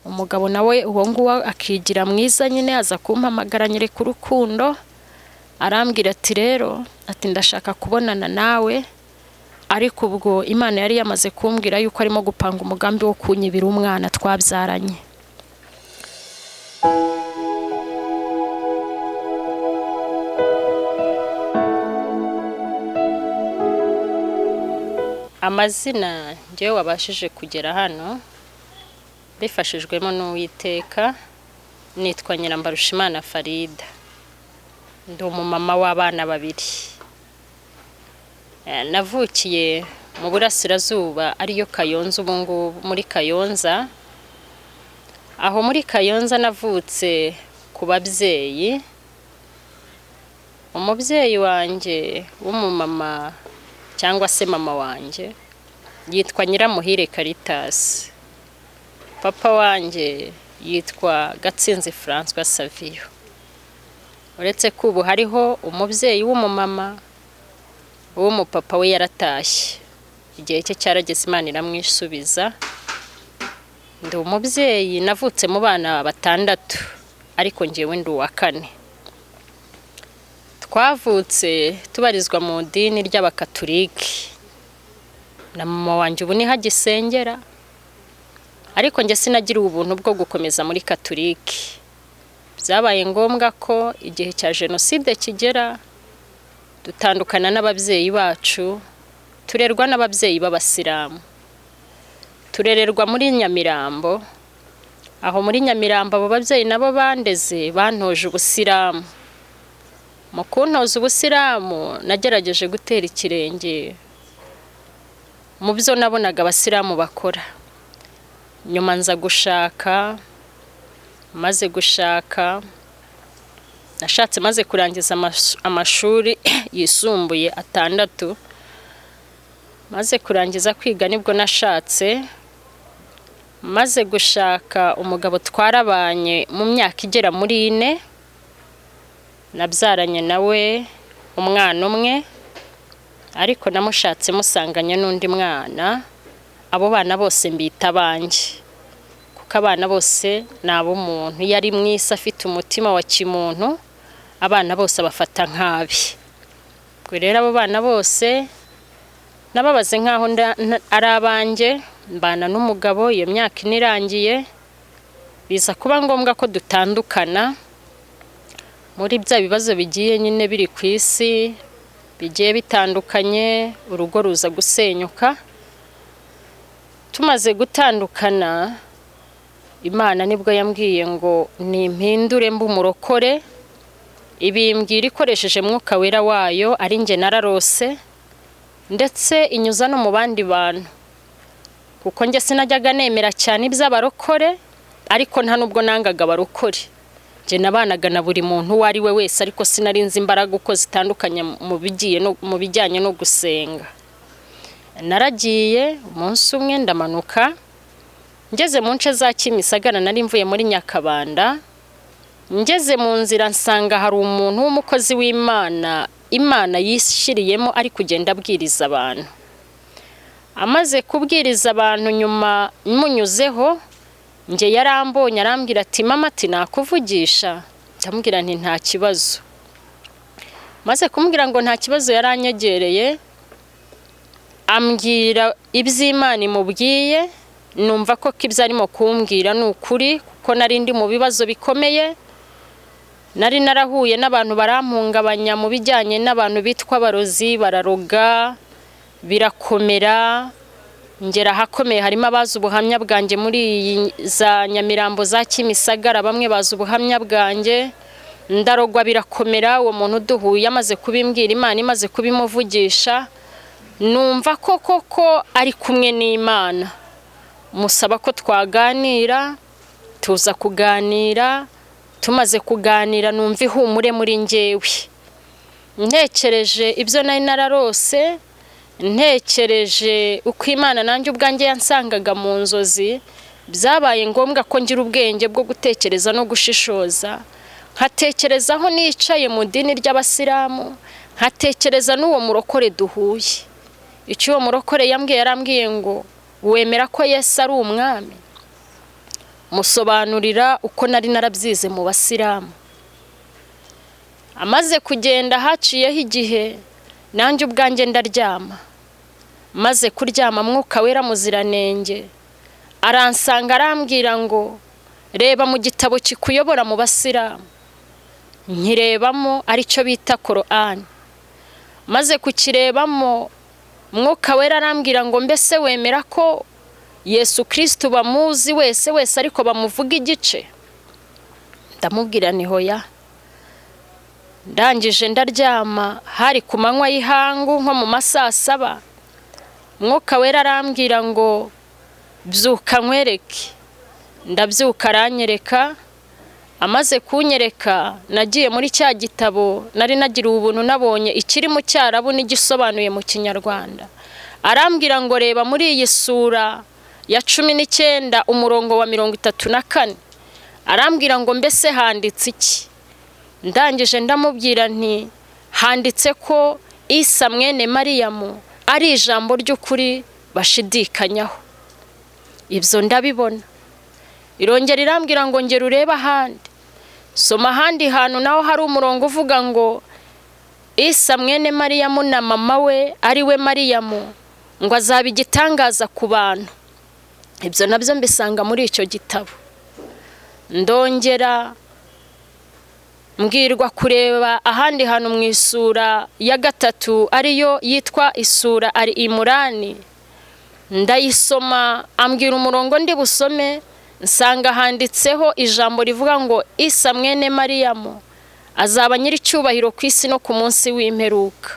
umugabo nawe uwo nguwo akigira mwiza nyine aza kumpamagara nyereka urukundo arambwira ati rero ati ndashaka kubonana nawe ariko ubwo Imana yari yamaze kumbwira yuko arimo gupanga umugambi wo kunyibira umwana twabyaranye. Amazina njye wabashije kugera hano bifashijwemo n'Uwiteka, nitwa Nyirambarushimana Farida, ndi umumama w'abana babiri. Navukiye mu burasirazuba ariyo Kayonza, ubu ngubu muri Kayonza. Aho muri Kayonza navutse ku babyeyi. Umubyeyi wanjye w'umumama cyangwa se mama wanjye yitwa Nyiramuhire Caritas. Papa wanjye yitwa Gatsinzi François Savio. Uretse ko ubu hariho umubyeyi w'umumama, uw'umupapa we yaratashye, igihe cye cyarageze Imana iramwisubiza. Ndi umubyeyi navutse mu bana batandatu ariko njyewe ndi uwa kane. Twavutse tubarizwa mu dini ry'Abakatoliki na mama wanjye ubu ni hagisengera, ariko njye sinagira ubuntu bwo gukomeza muri Katoliki. Byabaye ngombwa ko igihe cya Jenoside kigera dutandukana n'ababyeyi bacu, turerwa n'ababyeyi b'Abasilamu. Turererwa muri Nyamirambo. Aho muri Nyamirambo abo babyeyi nabo bandeze bantoje Ubusilamu. Mu kuntoza Ubusilamu nagerageje gutera ikirenge mu byo nabonaga Abasilamu bakora. Nyuma nza gushaka, maze gushaka nashatse maze kurangiza amashuri yisumbuye atandatu. Maze kurangiza kwiga nibwo nashatse, maze gushaka umugabo twarabanye mu myaka igera muri 4. Nabyaranye nawe umwana umwe, ariko namushatse musanganye n'undi mwana. Abo bana bose mbita banjye kuko abana bose nabo umuntu yari mwisi afite umutima wa kimuntu, abana bose bafata nkabi. Ubwo rero abo bana bose nababaze nkaho ari abanjye. Mbana n'umugabo, iyo myaka inirangiye biza kuba ngombwa ko dutandukana muri bya bibazo bigiye nyine biri ku isi bigiye bitandukanye, urugo ruza gusenyuka. Tumaze gutandukana, Imana nibwo yambwiye ngo nimpindure mbu umurokore, ibimbwira ikoresheje Mwuka Wera wayo, ari nge nararose ndetse inyuza no mu bandi bantu, kuko nge sinajyaga nemera cyane iby'abarokore, ariko nta nubwo nangaga abarokore. Nge nabanaga na buri muntu uwo ari we wese, ariko sinarinze imbaraga uko zitandukanye mu bijyanye no gusenga. Naragiye umunsi umwe ndamanuka, ngeze mu nce za Kimisagara, nari mvuye muri Nyakabanda. Ngeze mu nzira nsanga hari umuntu w'umukozi w'Imana, Imana yishiriyemo ari kugenda abwiriza abantu. Amaze kubwiriza abantu, nyuma munyuzeho nge yarambonye arambwira ati mama ati nakuvugisha. Ndamubwira nti nta kibazo. Maze kumbwira ngo nta kibazo, yaranyegereye ambwira iby'Imana imubwiye. Numva ko ibyo arimo kumbwira ni ukuri, kuko nari ndi mu bibazo bikomeye. Nari narahuye n'abantu barampungabanya mu bijyanye n'abantu bitwa abarozi, bararoga birakomera. Ngera hakomeye, harimo abazi ubuhamya bwanjye muri za Nyamirambo za Kimisagara, bamwe bazi ubuhamya bwanjye. Ndarogwa birakomera. Uwo muntu duhuye amaze kubimbwira, Imana imaze kubimuvugisha, numva ko koko ari kumwe n'Imana. Musaba ko twaganira, tuza kuganira. Tumaze kuganira numva ihumure muri njyewe. Ntekereje ibyo nari nararose, ntekereje uko Imana nanjye ubwanjye yansangaga mu nzozi. Byabaye ngombwa ko ngira ubwenge bwo gutekereza no gushishoza, nkatekereza aho nicaye mu dini ry'Abasilamu, nkatekereza n'uwo murokore duhuye. Icyo uwo murokore yambwiye, yarambwiye ngo wemera ko Yesu ari umwami? musobanurira uko nari narabyize mu basilamu. Amaze kugenda haciyeho igihe nanjye ubwanjye ndaryama. Maze kuryama Mwuka Wera Muziranenge aransanga arambwira ngo reba mu gitabo kikuyobora mu basilamu. Nkirebamo aricyo bita Korani. Maze kukirebamo Mwuka Wera arambwira ngo mbese wemera ko Yesu Kristo bamuzi wese ariko bamuvuga igice? Ndamubwira ni hoya. Ndangije ndaryama, hari ku manywa y'ihangu nko mu masaa 7. Mwuka Wera arambwira ngo byuka nkwereke. Ndabyuka aranyereka. Amaze kunyereka nagiye muri cya gitabo nari nagira ubuntu nabonye ikiri mu Cyarabu n'igisobanuye mu Kinyarwanda. Arambwira ngo reba muri iyi sura ya 19 umurongo wa 34. Arambwira ngo mbese handitse iki? Ndangije ndamubwira nti handitse ko Isa mwene Mariyamu ari ijambo ry'ukuri bashidikanyaho. Ibyo ndabibona. Irongera irambwira ngo ngera ureba ahandi. Soma ahandi hantu naho hari umurongo uvuga ngo Isa mwene Mariyamu na mama we ari we Mariyamu ngo azaba igitangaza ku bantu. Ibyo nabyo mbisanga muri icyo gitabo. Ndongera mbwirwa kureba ahandi hantu mu isura ya 3 ariyo yitwa isura ari Imurani. Ndayisoma ambwira umurongo ndi busome, nsanga handitseho ijambo rivuga ngo Isa mwene Mariyamu azaba nyiri cyubahiro ku isi no ku munsi w'imperuka.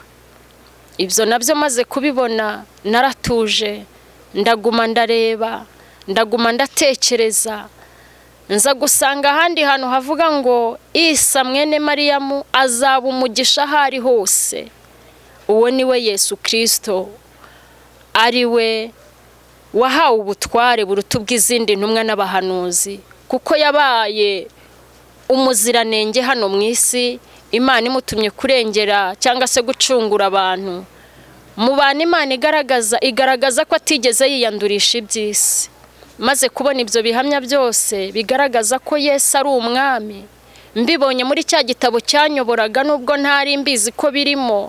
Ibyo nabyo maze kubibona naratuje, ndaguma ndareba, ndaguma ndatekereza. Nza gusanga ahandi hantu havuga ngo Isa mwene Mariyamu azaba umugisha hari hose. Uwo ni we Yesu Kristo, ari we wahawe ubutware buruta ubw'izindi ntumwa n'abahanuzi, kuko yabaye umuziranenge hano mu isi. Imana imutumye kurengera cyangwa se gucungura abantu. Mu bantu Imana igaragaza ko atigeze yiyandurisha iby'isi. Maze kubona ibyo bihamya byose bigaragaza ko Yesu ari umwami, mbibonye muri cya gitabo cyanyoboraga nubwo ntari mbizi ko birimo,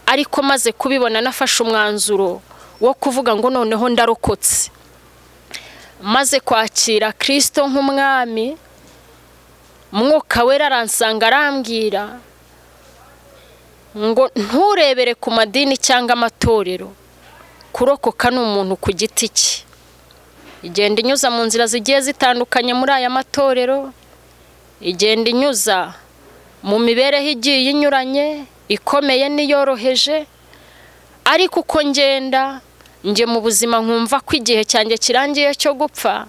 ariko maze kubibona nafashe umwanzuro wo kuvuga ngo noneho ndarokotse. Maze kwakira Kristo nk'umwami, Mwuka Wera aransanga arambwira ngo nturebere ku madini cyangwa amatorero. Kurokoka ni umuntu ku giti cye. Igenda inyuza mu nzira zigiye zitandukanye muri aya matorero, igenda inyuza mu mibereho igiye inyuranye, ikomeye n'iyoroheje. Ariko uko ngenda nje mu buzima nkumva ko igihe cyanjye kirangiye cyo gupfa,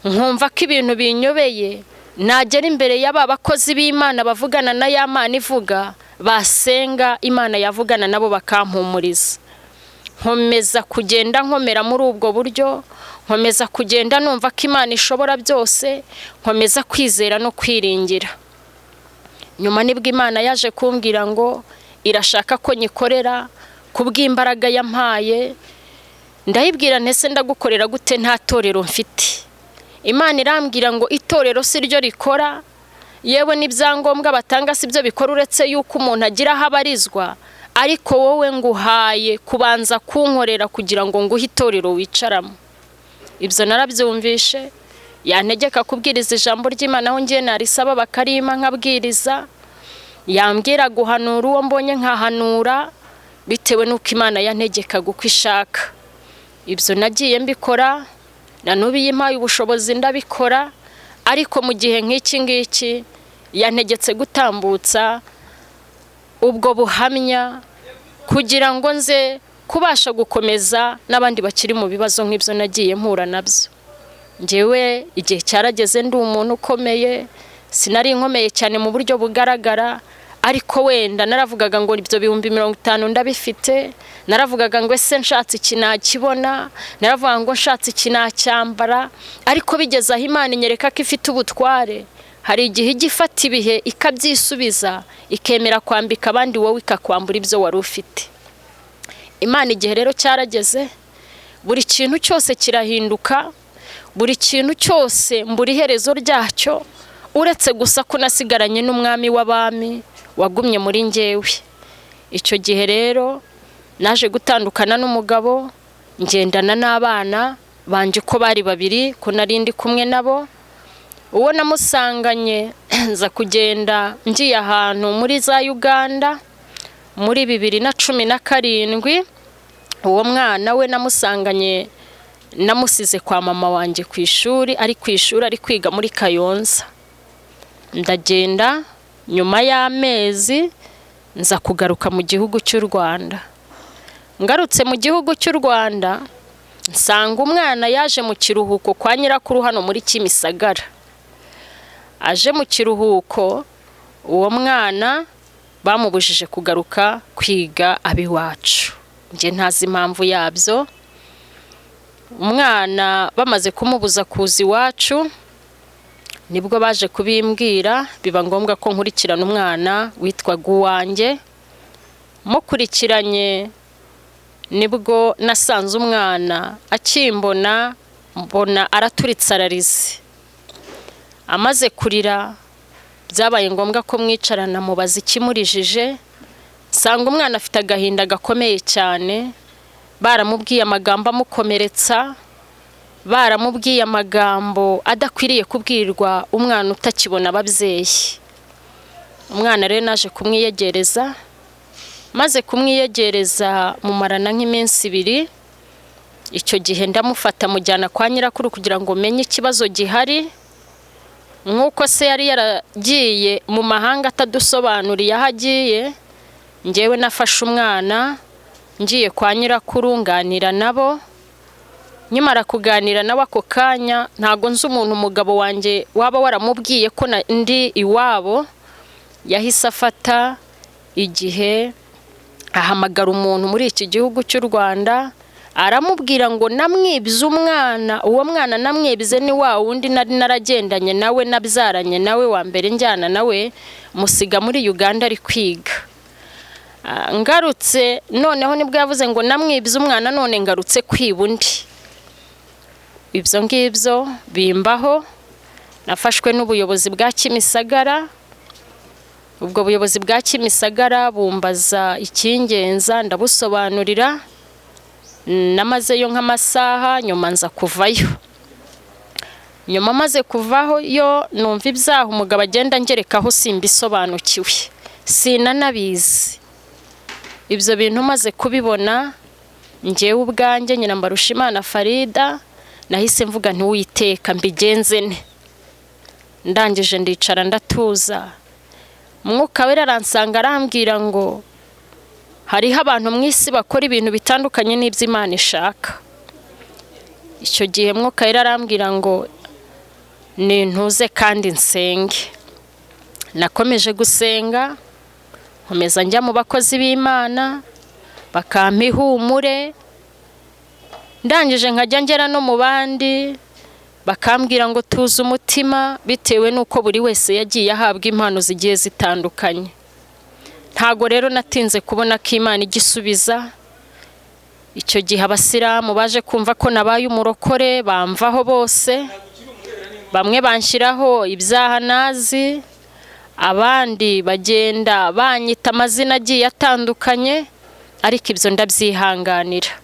nkumva ko ibintu binyobeye, nagera imbere y'aba bakozi b'Imana bavugana na ya Mana ivuga, basenga Imana yavugana nabo bakampumuriza. Nkomeza kugenda nkomera muri ubwo buryo, nkomeza kugenda numva ko Imana ishobora byose, nkomeza kwizera no kwiringira. Nyuma nibwo Imana yaje kumbwira ngo irashaka ko nyikorera kubw'imbaraga yampaye. Ndayibwira ntese ndagukorera gute nta torero mfite? Imana irambwira ngo itorero si ryo rikora, yewe n'ibyangombwa batanga si byo bikora, uretse yuko umuntu agira aho abarizwa. Ariko wowe nguhaye kubanza kunkorera kugira ngo nguhe itorero wicaramo. Ibyo narabyumvishe. Yantegeka kubwiriza ijambo ry'Imana aho ngiye narisaba bakarima nkabwiriza. Yambwira guhanura uwo mbonye nkahanura bitewe n'uko Imana yantegekaga uko ishaka. Ibyo nagiye mbikora, nanubiye impaye ubushobozi ndabikora. Ariko mu gihe nk'iki ngiki yantegetse gutambutsa ubwo buhamya kugira ngo nze kubasha gukomeza n'abandi bakiri mu bibazo nk'ibyo nagiye mpura nabyo. Njyewe igihe cyarageze ndi umuntu ukomeye, sinari inkomeye cyane mu buryo bugaragara, ariko wenda naravugaga ngo ibyo 50,000 ndabifite. Naravugaga ngo ese nshatse iki nakibona, naravuga ngo nshatse iki nacyambara. Ariko bigeze aho Imana inyereka ko ifite ubutware, hari igihe igifata ibihe ikabyisubiza, ikemera kwambika abandi wowe ikakwambura ibyo wari ufite. Imana igihe rero cyarageze, buri kintu cyose kirahinduka. buri kintu cyose mbura iherezo ryacyo, uretse gusa ko nasigaranye n'umwami w'abami wagumye muri njyewe. Icyo gihe rero naje gutandukana n'umugabo, ngendana n'abana banje ko bari babiri, ko narindi kumwe nabo. Uwo namusanganye nza kugenda ngiye ahantu muri za Uganda muri 2017. Uwo mwana we namusanganye, namusize kwa mama wanje ku ishuri, ari kwiga muri Kayonza. Ndagenda, nyuma y'amezi nza kugaruka mu gihugu cy'u Rwanda. Ngarutse mu gihugu cy'u Rwanda, nsanga umwana yaje mu kiruhuko kwa nyirakuru hano muri Kimisagara. Aje mu kiruhuko, uwo mwana bamubujije kugaruka kwiga abiwacu. Nje ntazi impamvu yabyo. Umwana bamaze kumubuza kuza iwacu, nibwo baje kubimbwira, biba ngombwa ko nkurikirana umwana witwaga uwanjye. Mukurikiranye nibwo nasanze umwana akimbona, mbona araturitse ararize. Amaze kurira, byabaye ngombwa ko mwicarana mubaza ikimurijije. Nsanga umwana afite agahinda gakomeye cyane, baramubwiye amagambo amukomeretsa, baramubwiye amagambo adakwiriye kubwirwa umwana utakibona ababyeyi. Umwana rero naje kumwiyegereza, maze kumwiyegereza mumarana nk'iminsi 2. Icyo gihe ndamufata mujyana kwa nyirakuru kugira ngo menye ikibazo gihari. Nkuko se yari yaragiye mu mahanga atadusobanuriye aho agiye, njyewe nafashe umwana ngiye kwa nyirakuru nganira nabo. Nyimara kuganira nawe ako kanya, ntago nzi umuntu umugabo wanjye waba waramubwiye ko ndi iwabo. Yahise afata igihe ahamagara umuntu muri iki gihugu cy'u Rwanda, aramubwira ngo namwibye umwana. Uwo mwana namwibye ni wa wundi nari naragendanye nawe, nabyaranye nawe wa mbere njyana nawe, musiga muri Uganda ari kwiga. Ngarutse noneho nibwo yavuze ngo namwibye umwana, none ngarutse kwiba undi. Ibyo ngibyo bimbaho. Nafashwe n'ubuyobozi bwa Kimisagara. Ubwo buyobozi bwa Kimisagara bumbaza ikingenza, ndabusobanurira. Namazeyo nk'amasaha, nyuma nza kuvayo. Nyuma maze kuvaho yo numva ibyaha umugabo agenda ngerekaho simbisobanukiwe, sinanabizi. Ibyo bintu maze kubibona, njyewe ubwanjye nyina Mbarushimana Farida, nahise mvuga nti Uwiteka mbigenze ne. Ndangije ndicara ndatuza. Mwuka wera aransanga arambwira ngo hariho abantu mwisi bakora ibintu bitandukanye n'iby'Imana ishaka. Icyo gihe Mwuka wera arambwira ngo nintuze kandi nsenge. Nakomeje gusenga, nkomeza njya mu bakozi b'Imana bakampa ihumure. Ndangije nkajya ngera no mu bandi bakambwira ngo tuze umutima, bitewe nuko buri wese yagiye ahabwa impano zigiye zitandukanye. Ntago rero natinze kubona ko Imana igisubiza. Icyo gihe abasiramu baje kumva ko nabaye umurokore, bamvaho bose. Bamwe banshiraho ibyaha nazi, abandi bagenda banyita amazina agiye atandukanye, ariko ibyo ndabyihanganira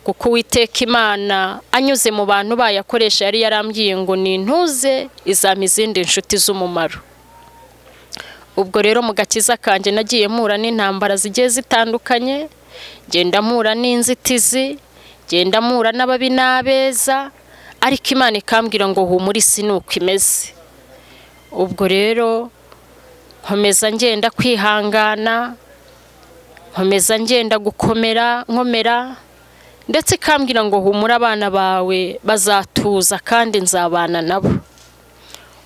kuko Uwiteka Imana anyuze mu bantu bayakoresha yari yarambwiye ngo nintuze izampa izindi nshuti z'umumaro. Ubwo rero mu gakiza kanje nagiye mpura n'intambara zigiye zitandukanye, genda mpura n'inzitizi, genda mpura n'ababi n'abeza, ariko Imana ikambwira ngo humura isi nuko imeze. Ubwo rero nkomeza ngenda kwihangana, nkomeza ngenda gukomera, nkomera, ndetse ikambwira ngo humura abana bawe bazatuza kandi nzabana nabo.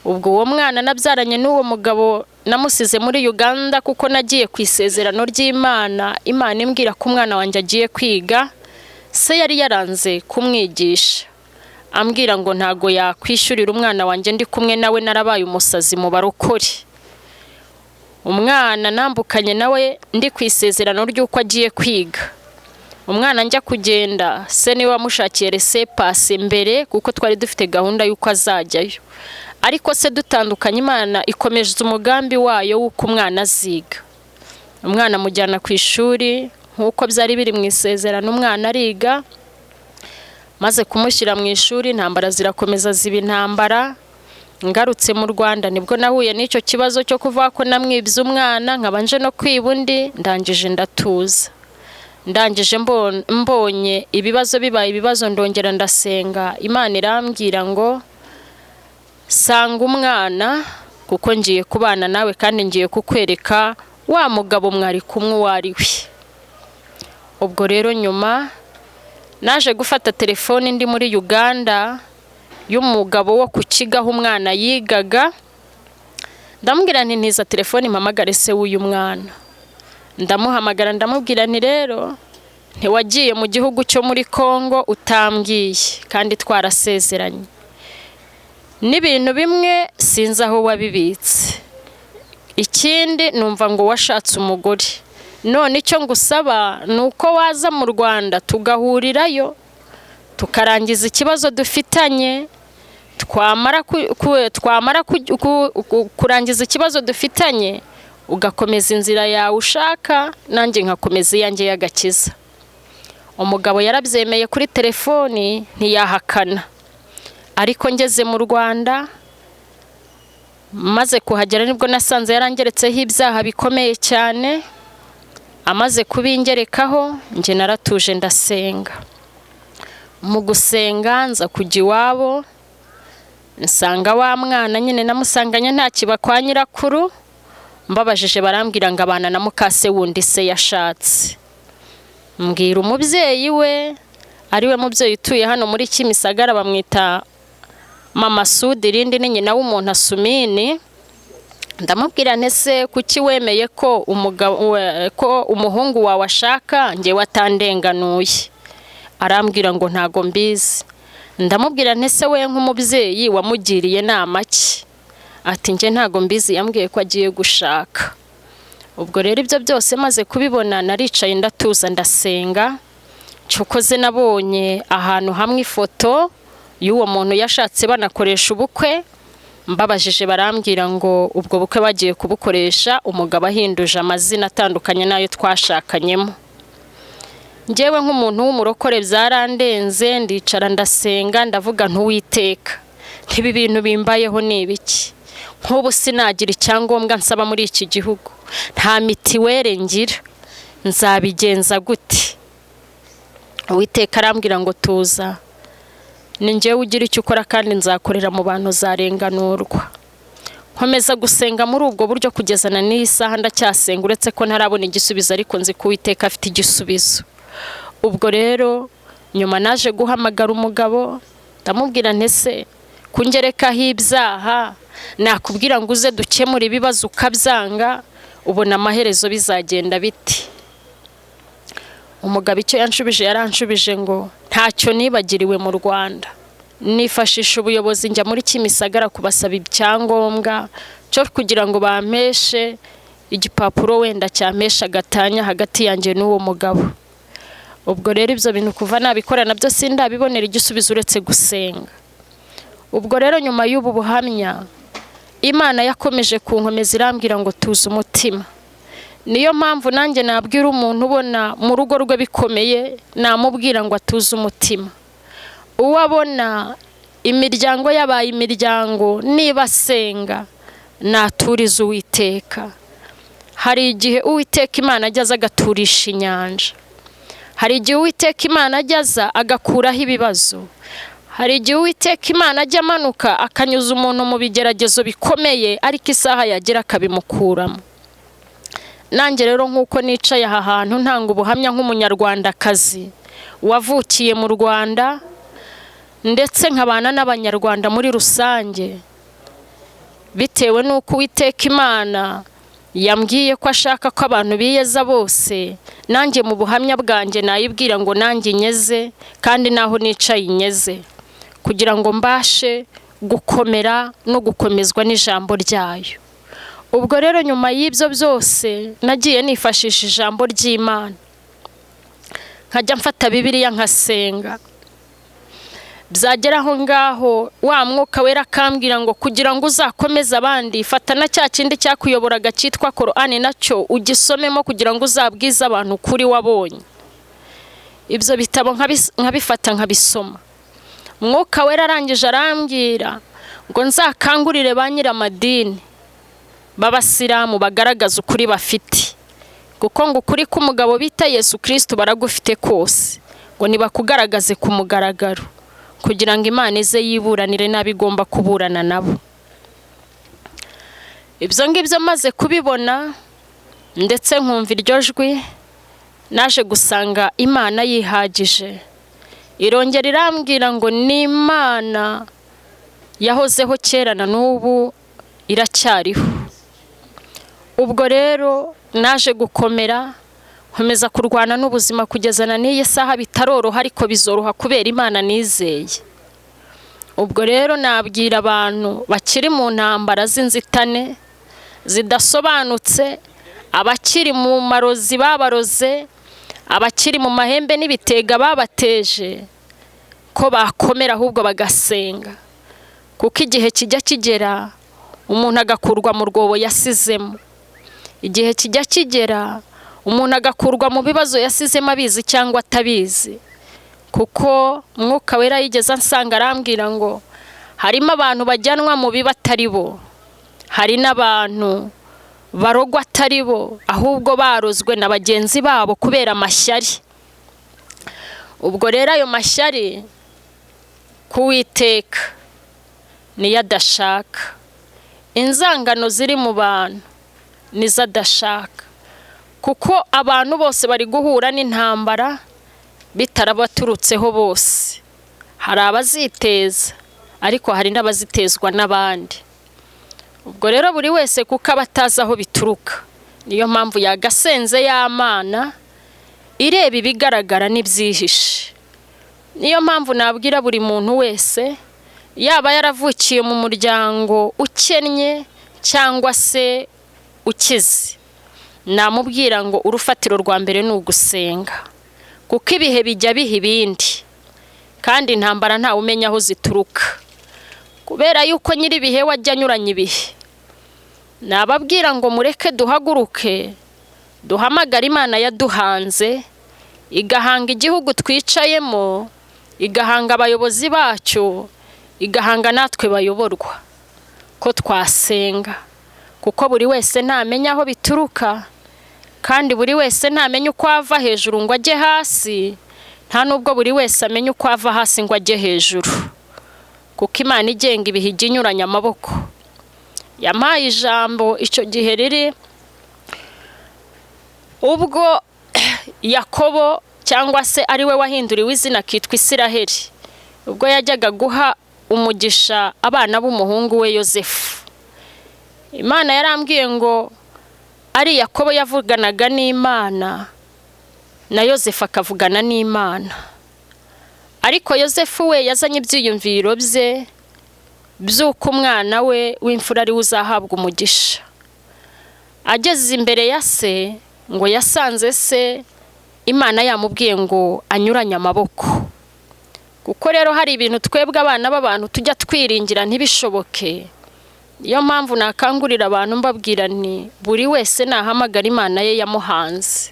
Ubwo uwo mwana nabyaranye n'uwo mugabo namusize muri Uganda kuko nagiye ku isezerano ry'Imana. Imana imbwira ko umwana wanjye agiye kwiga, se yari yaranze kumwigisha, ambwira ngo ntago yakwishyurira umwana wanjye ndi kumwe nawe, narabaye umusazi mu barokore. Umwana nambukanye nawe ndi ku isezerano ry'uko agiye kwiga, umwana njya kugenda se niwe wamushakiye resepase mbere kuko twari dufite gahunda y'uko azajyayo, ariko se dutandukanye Imana ikomeje umugambi wayo w'uko umwana aziga. Umwana mujyana ku ishuri nk'uko byari biri mu isezerano, umwana ariga. Maze kumushyira mu ishuri intambara zirakomeza ziba intambara. Ngarutse mu Rwanda nibwo nahuye n'icyo kibazo cyo kuvuga ko namwibye umwana, nkabanje no kwiba undi, ndangije ndatuza. Ndangije mbonye ibibazo bibaye ibibazo, ndongera ndasenga. Imana irambwira ngo sanga umwana kuko ngiye kubana nawe kandi ngiye kukwereka wa mugabo mwari kumwe uwo ari we. Ubwo rero nyuma naje gufata telefone ndi muri Uganda y'umugabo wo kukigaho umwana yigaga. Ndamubwira nti ntiza telefone mpamagare se w'uyu mwana. Ndamuhamagara ndamubwira nti rero ntiwagiye mu gihugu cyo muri Kongo utambwiye kandi twarasezeranye. N'ibintu bimwe sinzi aho wabibitse. Ikindi numva ngo washatse umugore. None icyo ngusaba nuko waza mu Rwanda tugahurirayo tukarangiza ikibazo dufitanye. Twamara kurangiza ikibazo dufitanye ugakomeza inzira yawe ushaka, nanjye nkakomeza iyanjye y'agakiza. Umugabo yarabyemeye kuri telefoni ntiyahakana. Ariko ngeze mu Rwanda maze kuhagera nibwo nasanze yarangeretseho ibyaha bikomeye cyane. Amaze kubingerekaho nje naratuje ndasenga. Mu gusenga nza kujya iwabo, nsanga wa mwana nyine namusanganye nta kiba kwa nyirakuru. Mbabajije barambwira ngo abana na mukase wundi se yashatse. Mbwira umubyeyi we, ari we mubyeyi utuye hano muri Kimisagara, bamwita Mama Sudi, rindi ni nyina w'umuntu Asumini. Ndamubwira ntese kuki wemeye ko umuhungu wawe ashaka nge watandenganuye? Arambwira ngo ntago mbizi. Ndamubwira ntese we nk'umubyeyi wamugiriye nama ki? Ati nge ntago mbizi, yambwiye ko agiye gushaka. Ubwo rero ibyo byose maze kubibona naricaye ndatuza ndasenga. Cyokoze nabonye ahantu hamwe ifoto y'uwo muntu yashatse banakoresha ubukwe. Mbabajije barambwira ngo ubwo bukwe bagiye kubukoresha umugabo ahinduje amazina atandukanye nayo twashakanyemo. Ngewe nk'umuntu w'umurokore byarandenze, ndicara ndasenga ndavuga ntuwiteka, ntibi bintu bimbayeho nibiki? Nk'ubu sinagira icyangombwa nsaba muri iki gihugu, nta mitiwere ngira, nzabigenza gute? Uwiteka arambwira ngo tuza, ni ngewe ugira icyo ukora kandi nzakorera mu bantu zarenganurwa. Nkomeza gusenga muri ubwo buryo kugezana n'iyi saha ndacyasenga, uretse ko ntarabona igisubizo, ariko nzi ko Uwiteka afite igisubizo. Ubwo rero nyuma naje guhamagara umugabo ndamubwira ntese kungerekaho ibyaha, nakubwira ngo uze dukemura ibibazo ukabyanga, ubona amaherezo bizagenda biti? Umugabo icyo yanshubije yaranshubije ngo ntacyo nibagiriwe mu Rwanda. Nifashisha ubuyobozi njya muri Kimisagara kubasaba ibyangombwa cyo kugira ngo bampeshe igipapuro wenda cyampesha gatanya hagati yanjye n'uwo mugabo. Ubwo rero ibyo bintu kuva nabikora nabyo sindabibonera igisubizo uretse gusenga. Ubwo rero nyuma y'ubu buhamya Imana yakomeje kunkomeza irambwira ngo tuze umutima. Niyo mpamvu nanjye nabwira umuntu ubona mu rugo rwe bikomeye, namubwira ngo atuze umutima. Uwabona imiryango yabaye imiryango, niba asenga naturiza Uwiteka. Hari igihe Uwiteka Imana ajyaza agaturisha inyanja. Hari igihe Uwiteka Imana ajyaza agakuraho ibibazo. Hari igihe Uwiteka Imana ajya amanuka akanyuza umuntu mu bigeragezo bikomeye, ariko isaha yagira akabimukuramo. Nanjye rero nk'uko nicaye aha hantu ntanga ubuhamya nk'umunyarwandakazi wavukiye mu Rwanda, ndetse nkabana n'abanyarwanda muri rusange, bitewe n'uko Uwiteka Imana yambwiye ko ashaka ko abantu biyeza bose, nanjye mu buhamya bwanjye nayibwira ngo nanjye nyeze, kandi naho nicaye nyeze, kugira ngo mbashe gukomera no gukomezwa n'ijambo ryayo. Ubwo rero nyuma y'ibyo byose nagiye nifashisha ijambo ry'Imana. nkajya mfata Bibiliya nkasenga. Byagera aho ngaho wa Mwuka Wera akambwira ngo kugira ngo uzakomeze abandi, fata na cya kindi cyakuyoboraga cyitwa Korani nacyo ugisomemo kugira ngo uzabwize abantu kuri wabonye. Ibyo bitabo nkabifata nkabisoma. Mwuka Wera arangije arambwira ngo nzakangurire ba nyiramadini b'abasilamu bagaragaza ukuri bafite, kuko ngo ukuri k'umugabo bita Yesu Kristo baragufite kose, ngo nibakugaragaze ku mugaragaro kugira ngo Imana ize yiburanire n'abigomba kuburana nabo. Ibyo ngibyo maze kubibona ndetse nkumva iryo jwi, naje gusanga Imana yihagije. Irongera irambwira ngo ni Imana yahozeho kera na n'ubu iracyariho. Ubwo rero naje gukomera, nkomeza kurwana n'ubuzima kugezana n'iyi saha bitaroroha, ariko bizoroha kubera Imana nizeye. Ubwo rero nabwira abantu bakiri mu ntambara z'inzitane zidasobanutse, abakiri mu marozi babaroze, abakiri mu mahembe n'ibitega babateje, ko bakomera ahubwo bagasenga, kuko igihe kijya kigera umuntu agakurwa mu rwobo yasizemo. Igihe kijya kigera umuntu agakurwa mu bibazo yasizemo abizi cyangwa atabizi, kuko Mwuka Wera yigeze ansanga arambwira ngo harimo abantu bajyanwa mu biba atari bo, hari n'abantu barogwa atari bo, ahubwo barozwe na bagenzi babo kubera amashyari. Ubwo rero ayo mashyari kuwiteka niyo adashaka, inzangano ziri mu bantu nizo adashaka, kuko abantu bose bari guhura n'intambara bitarabaturutseho bose. Hari abaziteza ariko hari n'abazitezwa n'abandi. Ubwo rero buri wese kuko abatazi aho bituruka, niyo mpamvu yagasenze y'Imana ireba ibigaragara n'ibyihishe. Niyo mpamvu nabwira buri muntu wese, yaba yaravukiye mu muryango ukennye cyangwa se ukize, namubwira ngo urufatiro rwa mbere ni ugusenga, kuko ibihe bijya biha ibindi, kandi intambara ntawe umenya aho zituruka, kubera yuko nyiri ibihe wajya anyuranya ibihe. Nababwira ngo mureke duhaguruke, duhamagara Imana yaduhanze, igahanga igihugu twicayemo, igahanga abayobozi bacyo, igahanga natwe bayoborwa, ko twasenga, kuko buri wese ntamenya aho bituruka, kandi buri wese ntamenya uko ava hejuru ngo ajye hasi, nta nubwo buri wese amenya uko ava hasi ngo ajye hejuru, kuko Imana igenga ibihe ijya inyuranya amaboko. Yampaye ijambo icyo gihe riri ubwo Yakobo cyangwa se ari we wahinduriwe izina akitwa Isiraheli, ubwo yajyaga guha umugisha abana b'umuhungu we Yosefu. Imana yarambwiye ngo ari Yakobo yavuganaga n'Imana na Yosefu akavugana n'Imana, ariko Yosefu we yazanye ibyiyumviro bye by'uko umwana we w'imfura ari uzahabwa umugisha. Ageze imbere ya se, ngo yasanze se Imana yamubwiye ngo anyuranye amaboko, kuko rero hari ibintu twebwe abana b'abantu tujya twiringira ntibishoboke. Iyo mpamvu nakangurira abantu mbabwira nti buri wese nahamagara Imana ye yamuhanze,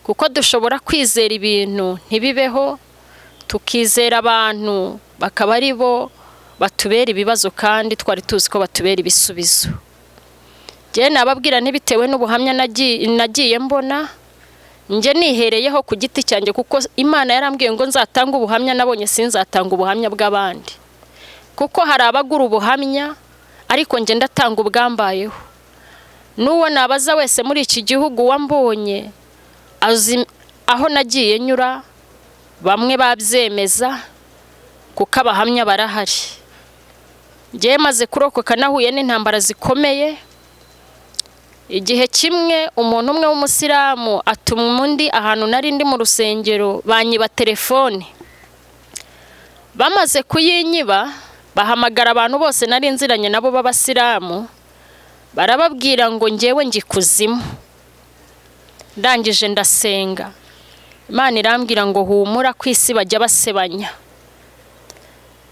kuko dushobora kwizera ibintu ntibibeho, tukizera abantu bakaba ari bo batubera ibibazo kandi twari tuzi ko batubera ibisubizo. Je nababwira ntibitewe n'ubuhamya nagiye mbona, nje nihereyeho ku giti cyanjye, kuko Imana yarambwiye ngo nzatanga ubuhamya nabonye, sinzatanga ubuhamya bw'abandi, kuko hari abagura ubuhamya ariko nje ndatanga ubwambayeho. N'uwo nabaza wese muri iki gihugu wambonye azi aho nagiye nyura, bamwe babyemeza kuko abahamya barahari. Ngiye maze kurokoka nahuye n'intambara zikomeye. Igihe kimwe umuntu umwe w'umusilamu atuma undi ahantu nari ndi mu rusengero, banyiba telefone. Bamaze kuyinyiba bahamagara abantu bose nari nziranye nabo b'abasilamu, barababwira ngo ngewe ngi kuzimu. Ndangije ndasenga, Imana irambwira ngo humura ku isi bajya basebanya.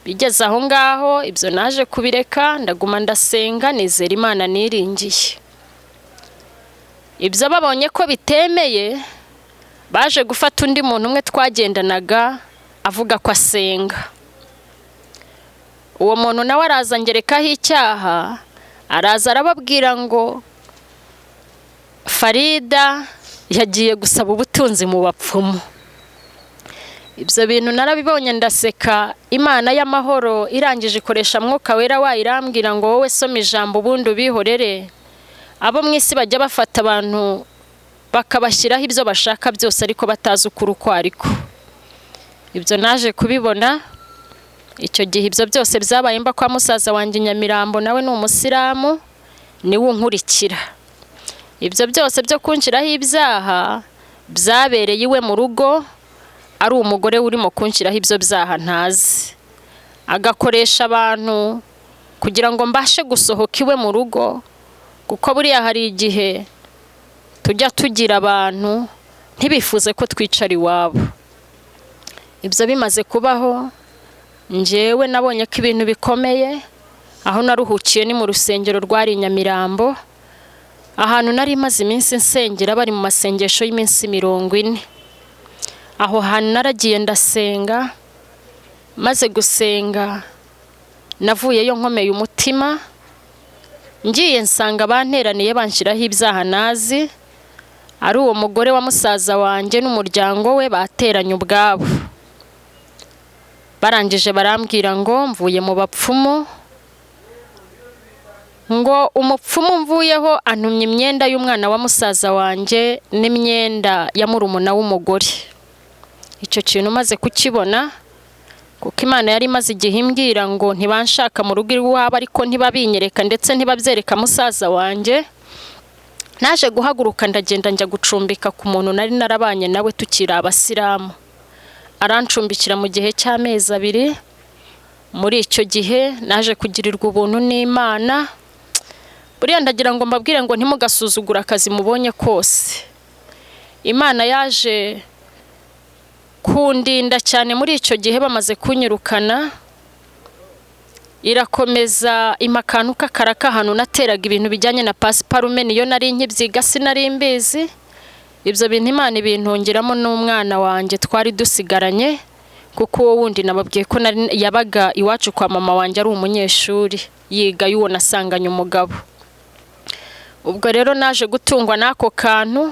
Bigeze aho ngaho ibyo naje kubireka ndaguma ndasenga nizera Imana niringiye. Ibyo babonye ko bitemeye baje gufata undi muntu umwe twagendanaga avuga ko asenga. Uwo muntu nawe araza ngerekaho icyaha, araza arababwira ngo Farida yagiye gusaba ubutunzi mu bapfumu. Ibyo bintu narabibonye ndaseka. Imana y'amahoro irangije ikoresha Mwuka Wera wayirambwira ngo wowe soma ijambo ubundi ubihorere. Abo mu isi bajya bafata abantu bakabashyiraho ibyo bashaka byose ariko batazi ukuri uko ariko. Ibyo naje kubibona. Icyo gihe ibyo byose byabaye mba kwa musaza wanjye Nyamirambo, nawe ni umusilamu, niwe unkurikira. Ibyo byose byo kunshiraho ibyaha byabereye iwe mu rugo, ari umugore urimo kunshiraho ibyo byaha ntazi. Agakoresha abantu kugira ngo mbashe gusohoka iwe mu rugo, kuko buriya hari igihe tujya tugira abantu ntibifuze ko twicara iwabo. Ibyo bimaze kubaho, njyewe nabonye ko ibintu bikomeye. Aho naruhukiye ni mu rusengero rwari Nyamirambo, ahantu nari maze iminsi nsengera bari mu masengesho y'iminsi 40. Aho hantu naragiye ndasenga, maze gusenga navuyeyo nkomeye umutima. Ngiye nsanga banteraniye banshiraho ibyaha nazi, ari uwo mugore wa musaza wanjye n'umuryango we bateranye ubwabo. Barangije barambwira ngo mvuye mu bapfumu, ngo umupfumu mvuyeho antumye imyenda y'umwana wa musaza wanjye n'imyenda ya murumuna w'umugore. Icyo kintu maze kukibona, kuko Imana yari maze igihe imbwira ngo ntibanshaka mu rugo iwabo ariko ntibabinyereka ndetse ntibabyereka musaza wanjye. Naje guhaguruka ndagenda njya gucumbika ku muntu nari narabanye nawe tukiri abasilamu. Arancumbikira mu gihe cy'amezi 2. Muri icyo gihe naje kugirirwa ubuntu n'Imana. Buriya ndagira ngo mbabwire ngo ntimugasuzugura akazi mubonye kose. Imana yaje kundinda cyane muri icyo gihe bamaze kunyirukana. Irakomeza imakanu kakaraka hano nateraga ibintu bijyanye na pasiparume, niyo nari nkibyiga sinari mbizi. Ibyo bintu Imana ibintongeramo n'umwana wanjye twari dusigaranye, kuko uwo wundi nababwiye ko yabaga iwacu kwa mama wanjye ari umunyeshuri yiga y'uwo nasanganye umugabo. Ubwo rero naje gutungwa n'ako kantu.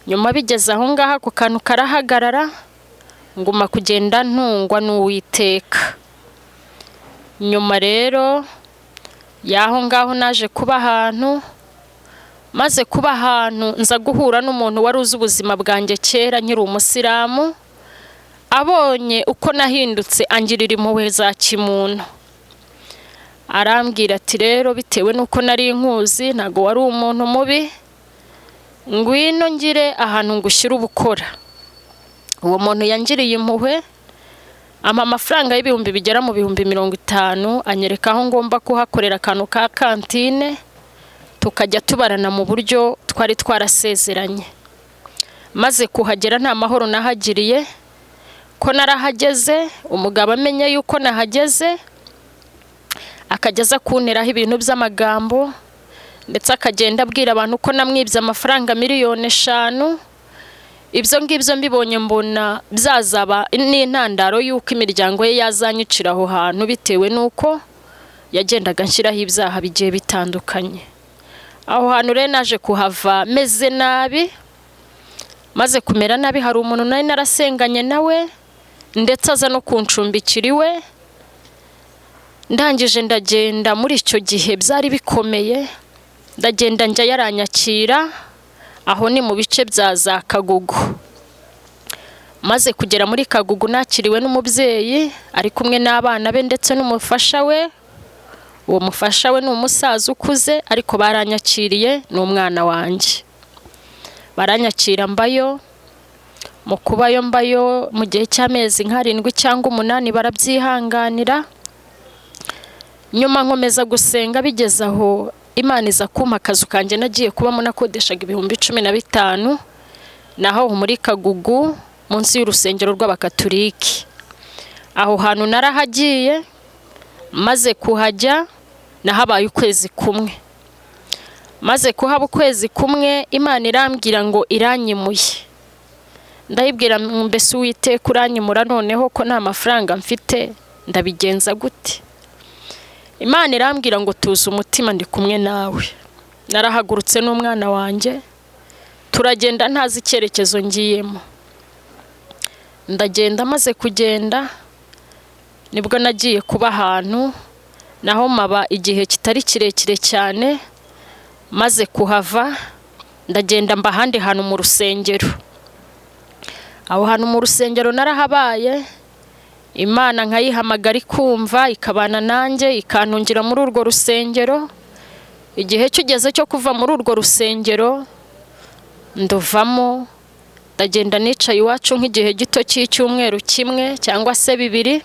Nyuma bigeze aho ngaho ako kantu karahagarara, nguma kugenda ntungwa n'Uwiteka. Nyuma rero yaho ngaho naje kuba ahantu, maze kuba ahantu nza guhura n'umuntu wari uzi ubuzima bwanjye kera nkiri umusilamu. Abonye uko nahindutse angirira impuhwe za kimuntu. Arambwira ati rero bitewe nuko nari nkuzi ntago wari umuntu mubi, ngwino ngire ahantu ngushyira ubukora. Uwo muntu yangiriye impuhwe, ama amafaranga y'ibihumbi bigera mu 50,000, anyereka aho ngomba kuhakorera akantu ka kantine, tukajya tubarana mu buryo twari twarasezeranye. Maze kuhagera nta mahoro nahagiriye, ko narahageze umugabo amenye yuko nahageze, akageza kunteraho ibintu by'amagambo, ndetse akagenda abwira abantu ko namwibye amafaranga 5,000,000. Ibyo ngibyo mbibonye mbona byazaba n'intandaro yuko imiryango ye yazanyicira aho hantu, bitewe nuko yagendaga nshyiraho ibyaha bigiye bitandukanye. Aho hantu rero naje kuhava meze nabi. Maze kumera nabi hari umuntu nari narasenganye nawe ndetse aza no kuncumbikira iwe. Ndangije ndagenda muri icyo gihe byari bikomeye, ndagenda njya yaranyakira aho ni mu bice bya za Kagugu. Maze kugera muri Kagugu nakiriwe n'umubyeyi ari kumwe n'abana be ndetse n'umufasha we. Uwo mufasha we ni umusaza ukuze ariko baranyakiriye n'umwana wanjye. Baranyakira mbayo, mu kubayo mbayo mu gihe cy'amezi 7 cyangwa 8 barabyihanganira. Nyuma nkomeza gusenga bigeze aho Imana iza kumpa akazu kanjye nagiye kubamo nakodeshaga 15,000. naho muri Kagugu munsi y'urusengero rw'Abakatoliki. Aho hantu narahagiye, maze kuhajya nahabaye ukwezi kumwe. Maze kuhaba ukwezi kumwe, Imana irambwira ngo iranyimuye. Ndayibwira mbese Uwiteka uranyimura noneho ko nta mafaranga mfite, ndabigenza gute? Imana irambwira ngo tuza umutima ndi kumwe nawe. Narahagurutse n'umwana wanjye, turagenda ntazi icyerekezo ngiyemo. Ndagenda, maze kugenda nibwo nagiye kuba ahantu, naho maba igihe kitari kirekire cyane. Maze kuhava ndagenda mba ahandi hantu mu rusengero. Aho hantu mu rusengero narahabaye, Imana nkayihamagara ikumva, ikabana nanjye, ikantungira muri urwo rusengero. Igihe kigeze cyo kuva muri urwo rusengero nduvamo, ndagenda nicaye iwacu nk'igihe gito cy'icyumweru kimwe cyangwa se 2.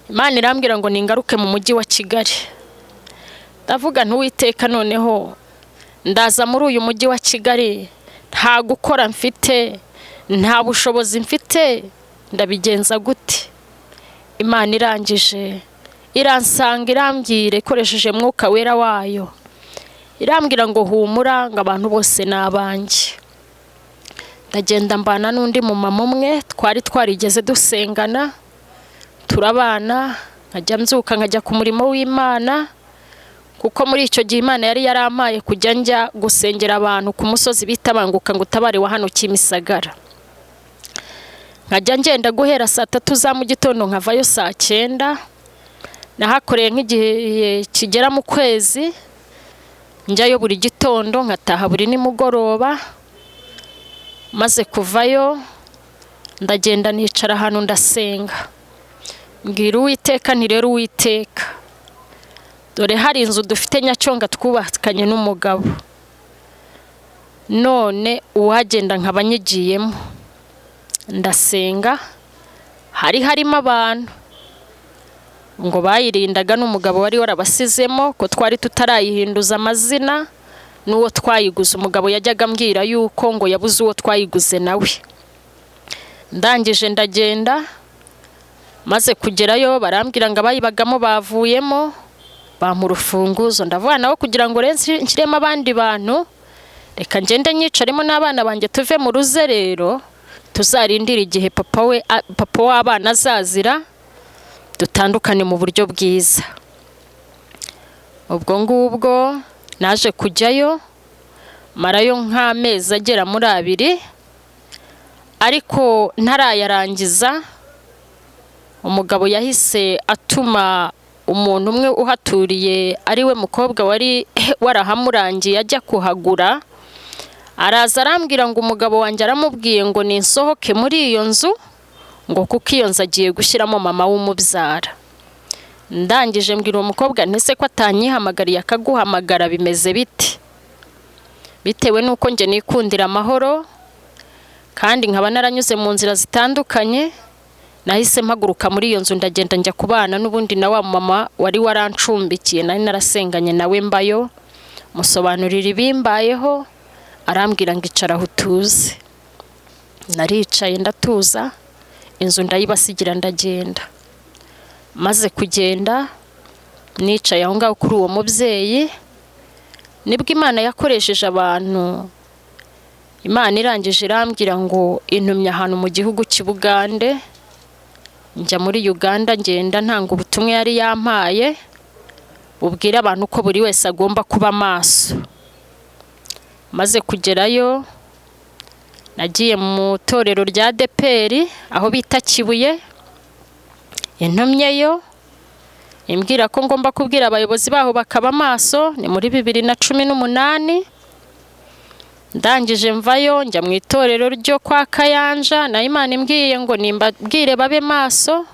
Imana irambwira ngo ningaruke mu mujyi wa Kigali. Ndavuga ntuwiteka noneho ndaza muri uyu mujyi wa Kigali, nta gukora mfite, nta bushobozi mfite, ndabigenza gute? Imana irangije iransanga, irambwira ikoresheje Mwuka Wera wayo, irambwira ngo humura, ngo abantu bose nabanjye. Ndagenda mbana n'undi mumama umwe twari twarigeze dusengana, turabana, nkajya mbyuka nkajya ku murimo w'Imana, kuko muri icyo gihe Imana yari yarampaye kujya njya gusengera abantu ku musozi bita Banguka ngo utabare wa hano Kimisagara. Nkajya ngenda guhera saa 3 za mu gitondo nkavayo saa 9. Nahakoreye nk'igihe kigera mu kwezi, njyayo buri gitondo nkataha buri nimugoroba. Maze kuvayo ndagenda nicara ahantu ndasenga, mbwira Uwiteka nti rero Uwiteka, dore hari inzu dufite Nyacyonga twubakanye n'umugabo, none uwagenda nkaba nyigiyemo. Ndasenga, harimo abantu ngo bayirindaga n'umugabo wari warabasizemo, ko twari tutarayihinduza amazina, n'uwo twayiguze umugabo yajyaga ambwira yuko ngo yabuze uwo twayiguze nawe. Ndangije ndagenda, maze kugerayo barambwira ngo abayibagamo bavuyemo, bampa urufunguzo. Ndavuga naho kugira ngo nshyiremo abandi bantu, reka ngende nyicaremo n'abana banjye tuve mu ruzerero, tuzarindira igihe papa w'abana azazira, dutandukane mu buryo bwiza. Ubwo ngubwo naje kujyayo, marayo nk'amezi agera muri 2, ariko ntarayarangiza umugabo yahise atuma umuntu umwe uhaturiye ari we mukobwa wari warahamurangiye ajya kuhagura. Araza arambwira ngo umugabo wanjye aramubwiye ngo ninsohoke muri iyo nzu, ngo kuko iyo nzu agiye gushyiramo mama w'umubyara. Ndangije mbwira uwo mukobwa ntese ko atanyihamagariye akaguhamagara bimeze bite? Bitewe nuko nge nikundira amahoro kandi nkaba naranyuze mu nzira zitandukanye, nahise mpaguruka muri iyo nzu ndagenda njya kubana n'ubundi na wa mama wari warancumbikiye, nari narasenganye nawe mbayo, musobanurira ibimbayeho. Arambwira ngo icara aho utuze. Naricaye ndatuza, inzu ndayibasigira ndagenda. Maze kugenda nicaye aho ngaho kuri uwo mubyeyi, nibwo Imana yakoresheje abantu. Imana irangije irambwira ngo intumye ahantu mu gihugu cy'Ubugande. Njya muri Uganda, ngenda ntanga ubutumwa yari yampaye, ubwira abantu ko buri wese agomba kuba maso. Maze kugerayo nagiye mu torero rya Deperi aho bita Kibuye, intumyeyo imbwira ko ngomba kubwira abayobozi baho bakaba maso. Ni muri 2018. Ndangije mvayo njya mu itorero ryo kwa Kayanja, na Imana imbwiye ngo nimbabwire babe maso.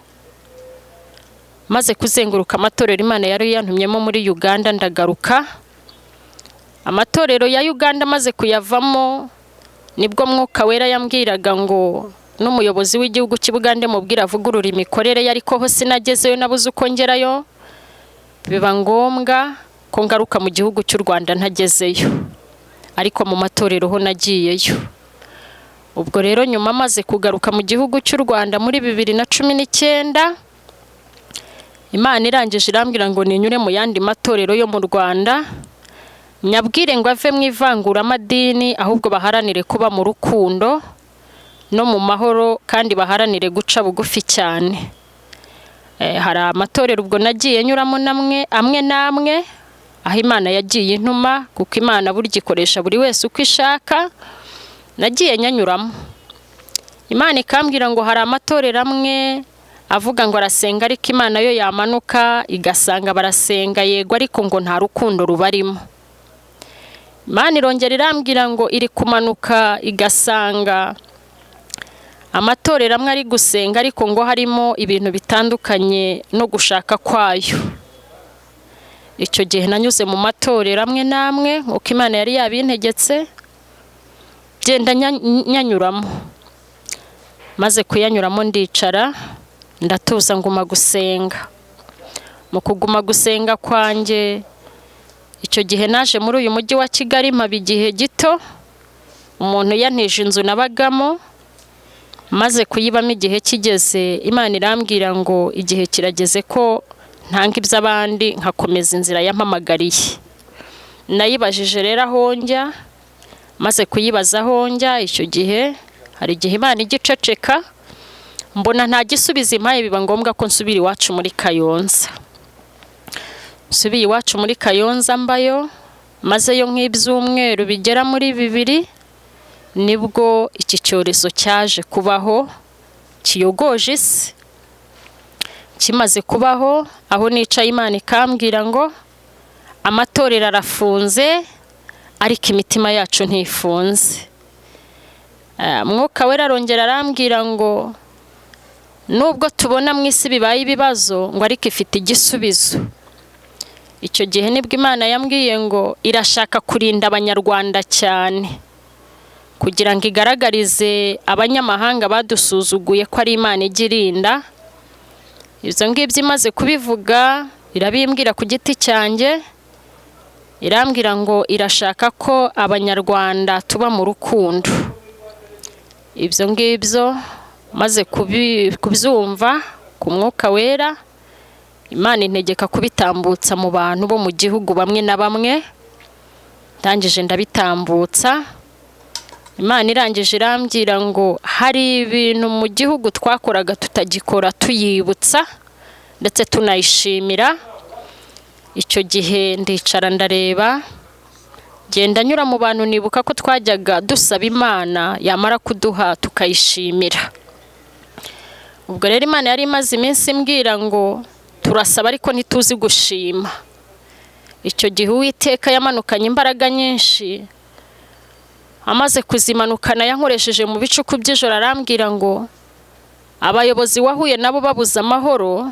Maze kuzenguruka amatorero Imana yari yantumyemo muri Uganda, ndagaruka. Amatorero ya Uganda maze kuyavamo, nibwo Mwuka Wera yambwiraga ngo n'umuyobozi w'igihugu cy'Ubugande mubwira avugurura imikorere, ariko ho sinagezeyo, nabuze uko ngerayo. Biba ngombwa ko ngaruka mu gihugu cy'u Rwanda ntagezeyo, ariko mu matorero ho nagiyeyo. ubwo rero nyuma maze kugaruka mu gihugu cy'u Rwanda muri 2019 Imana irangije irambwira ngo ninyure mu yandi matorero yo mu Rwanda, nyabwire ngo ave mu ivangura amadini, ahubwo baharanire kuba mu rukundo no mu mahoro, kandi baharanire guca bugufi cyane. Hari amatorero ubwo nagiye nyuramo amwe namwe, aho Imana yagiye intuma, kuko Imana burya ikoresha buri wese uko ishaka. Nagiye nyanyuramo, Imana ikambwira ngo hari amatorero amwe avuga ngo arasenga, ariko Imana yo yamanuka igasanga barasenga yego, ariko ngo nta rukundo rubarimo. Imana irongera irambwira ngo iri kumanuka igasanga amatorero amwe ari gusenga, ariko ngo harimo ibintu bitandukanye no gushaka kwayo. Icyo gihe nanyuze mu matorero amwe namwe uko Imana yari yabintegetse, genda nyanyuramo. Maze kuyanyuramo ndicara ndatuza nguma gusenga. Mu kuguma gusenga kwanjye, icyo gihe naje muri uyu mujyi wa Kigali mpaba igihe gito, umuntu yantije inzu nabagamo, maze kuyibamo igihe kigeze, Imana irambwira ngo igihe kirageze ko ntanga iby'abandi nkakomeza inzira yampamagariye. Nayibajije rero aho njya, maze kuyibaza aho njya, icyo gihe hari igihe Imana igiceceka, mbona nta gisubizo impaye, biba ngombwa ko nsubira iwacu muri Kayonza. Nsubiye iwacu muri Kayonza mbayo, mazeyo nk'ibyumweru bigera muri 2, nibwo iki cyorezo cyaje kubaho kiyogoje isi. Kimaze kubaho, aho nicaye Imana ikambwira ngo amatorero arafunze, ariko imitima yacu ntifunze. Mwuka Wera arongera arambwira ngo nubwo tubona mu isi bibaye ibibazo, ngo ariko ifite igisubizo. Icyo gihe nibwo Imana yambwiye ngo irashaka kurinda abanyarwanda cyane, kugira ngo igaragarize abanyamahanga badusuzuguye ko ari Imana igirinda. Ibyo ngibyo imaze kubivuga, irabimbwira ku giti cyanjye, irambwira ngo irashaka ko abanyarwanda tuba mu rukundo. Ibyo ngibyo maze kubyumva ku Mwuka Wera, Imana integeka kubitambutsa mu bantu bo mu gihugu bamwe na bamwe. Ndangije ndabitambutsa, Imana irangije irambwira ngo hari ibintu mu gihugu twakoraga tutagikora, tuyibutsa ndetse tunayishimira. Icyo gihe ndicara ndareba, genda nyura mu bantu nibuka ko twajyaga dusaba Imana, yamara kuduha tukayishimira. Ubwo rero Imana yari imaze iminsi imbwira ngo turasaba ariko ntituzi gushima. Icyo gihe Uwiteka yamanukanye imbaraga nyinshi, amaze kuzimanukana yankoresheje mu bicuku by'ijoro, arambwira ngo abayobozi wahuye nabo babuze amahoro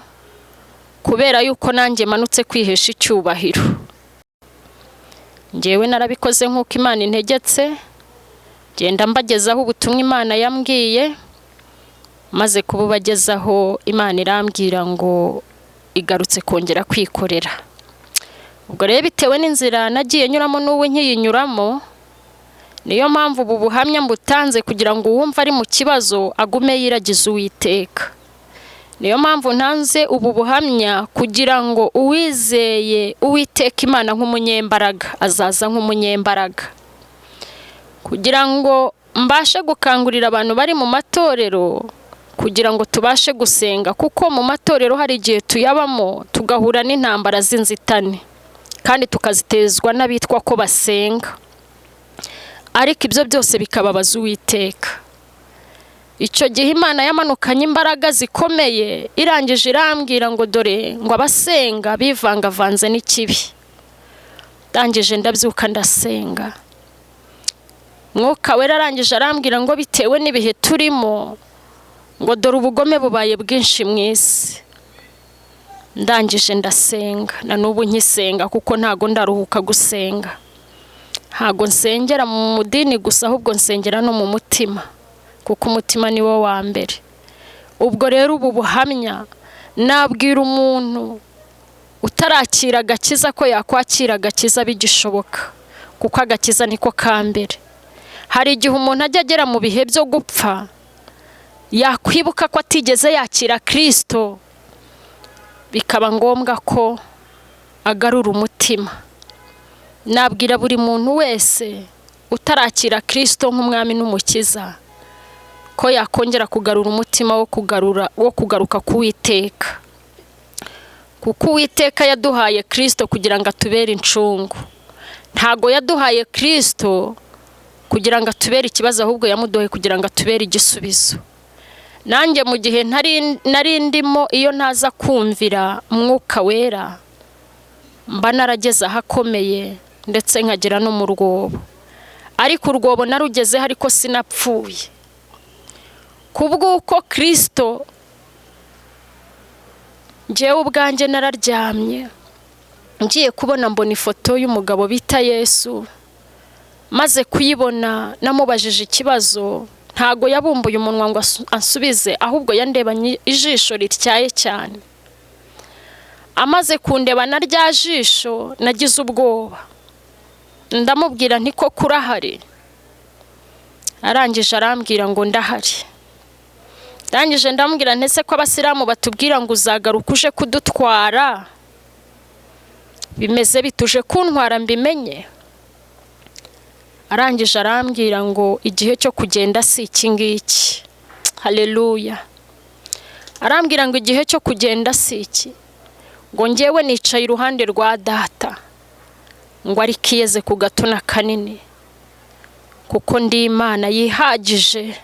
kubera yuko nanjye manutse kwihesha icyubahiro. Njyewe narabikoze nk'uko Imana integetse, genda mbagezaho ubutumwa Imana yambwiye. Maze kububagezaho, Imana irambwira ngo igarutse kongera kwikorera. Ubwo rero bitewe n'inzira nagiye nyuramo n'ubu nkiyinyuramo, niyo mpamvu ubu buhamya mbutanze kugira ngo uwumva ari mu kibazo agume yiragiza Uwiteka. Niyo mpamvu ntanze ubu buhamya kugira ngo uwizeye Uwiteka Imana nk'umunyembaraga azaza nk'umunyembaraga, kugira ngo mbashe gukangurira abantu bari mu matorero kugira ngo tubashe gusenga, kuko mu matorero hari igihe tuyabamo tugahura n'intambara z'inzitane, kandi tukazitezwa n'abitwa ko basenga, ariko ibyo byose bikababaza Uwiteka. Icyo gihe Imana yamanukanye imbaraga zikomeye, irangije irambwira ngo dore ngo abasenga bivangavanze n'ikibi. Ndangije ndabyuka ndasenga. Mwuka Wera arangije arambwira ngo bitewe n'ibihe turimo, ngo dore ubugome bubaye bwinshi mu isi. Ndangije ndasenga, na n'ubu nkisenga kuko ntago ndaruhuka gusenga. Ntago nsengera mu mudini gusa, ahubwo nsengera no mu mutima, kuko umutima ni wo wa mbere. Ubwo rero ubu buhamya nabwira umuntu utarakira agakiza ko yakwakira agakiza bigishoboka, kuko agakiza niko ka mbere. hari igihe umuntu ajya agera mu bihe byo gupfa yakwibuka ko atigeze yakira Kristo, bikaba ngombwa ko agarura umutima. Nabwira buri muntu wese utarakira Kristo nk'umwami n'umukiza ko yakongera kugarura umutima wo kugaruka ku Uwiteka, kuko Uwiteka yaduhaye Kristo kugira ngo atubere incungu. Ntago yaduhaye Kristo kugira ngo atubere ikibazo, ahubwo yamuduhaye kugira ngo atubere igisubizo. Nanjye mu gihe nari ndimo, iyo ntaza kumvira Mwuka Wera, mba narageze ahakomeye ndetse nkagera no mu rwobo. Ariko urwobo narugezeho ariko sinapfuye, kubw'uko Kristo njyewe ubwanjye nararyamye ngiye kubona mbona ifoto y'umugabo bita Yesu. Maze kuyibona namubajije ikibazo, ntago yabumbuye umunwa ngo ansubize, ahubwo yandebanye ijisho rityaye cyane. Amaze kundeba na rya jisho nagize ubwoba, ndamubwira nti ko kurahari. Arangije arambwira ngo ndahari. Ndangije ndamubwira ntese ko abasilamu batubwira ngo uzagaruka uje kudutwara, bimeze bituje kuntwara mbimenye. Arangije arambwira ngo igihe cyo kugenda si iki ngiki. Haleluya. Arambwira ngo igihe cyo kugenda si iki, ngo njyewe nicaye iruhande rwa data, ngo ari kiyeze ku gato na kanini, kuko ndi Imana yihagije,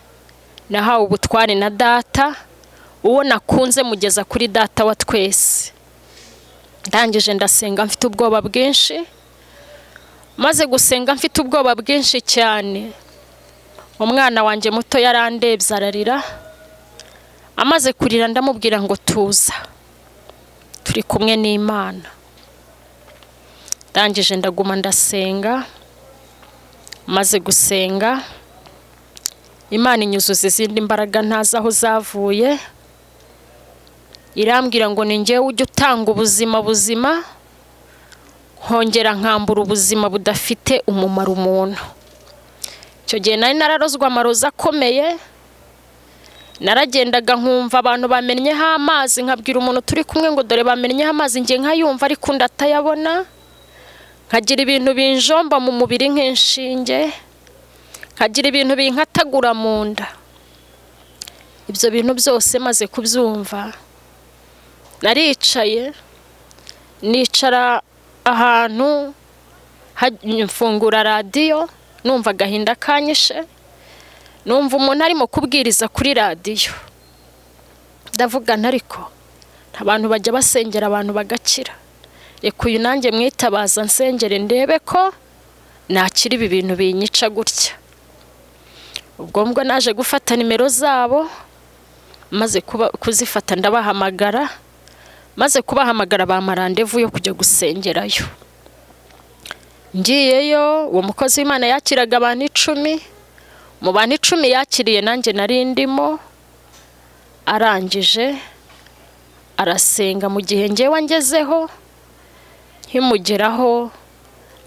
nahawe ubutware na data, uwo nakunze mugeza kuri data wa twese. Ndangije ndasenga mfite ubwoba bwinshi. Maze gusenga mfite ubwoba bwinshi cyane, umwana wanjye muto yarandebye ararira. Amaze kurira ndamubwira ngo tuza, turi kumwe n'Imana. Ndangije ndaguma ndasenga. Maze gusenga, Imana inyuzuza izindi imbaraga ntazi aho zavuye. Irambwira ngo ni njyewe ujya utanga ubuzima buzima, hongera nkambura ubuzima budafite umumaro umuntu. Icyo gihe nari nararozwa amarozi akomeye. Naragendaga nkumva abantu bamennyeho amazi, nkabwira umuntu turi kumwe ngo dore bamennyeho amazi, ngiye nkayumva ariko ndatayabona. Nkagira ibintu binjomba mu mubiri nk'inshinge, nkagira ibintu binkatagura mu nda. Ibyo bintu byose maze kubyumva, naricaye, nicara ahantu mfungura radiyo, numva agahinda kanyishe. Numva umuntu arimo kubwiriza kuri radiyo. Ndavuga ntariko abantu bajya basengera abantu bagakira, reka uyu nanjye mwitabaza nsengere ndebe ko nakira ibi bintu binyica gutya. Ubwo mbwo naje gufata nimero zabo, maze kuzifata ndabahamagara. Maze kubahamagara bamarandevu yo kujya gusengerayo. Ngiyeyo, uwo mukozi w'Imana yakiraga abantu 10. Mu bantu 10 yakiriye nanjye nari ndimo. Arangije arasenga. Mu gihe njyewe ngezeho, nkimugeraho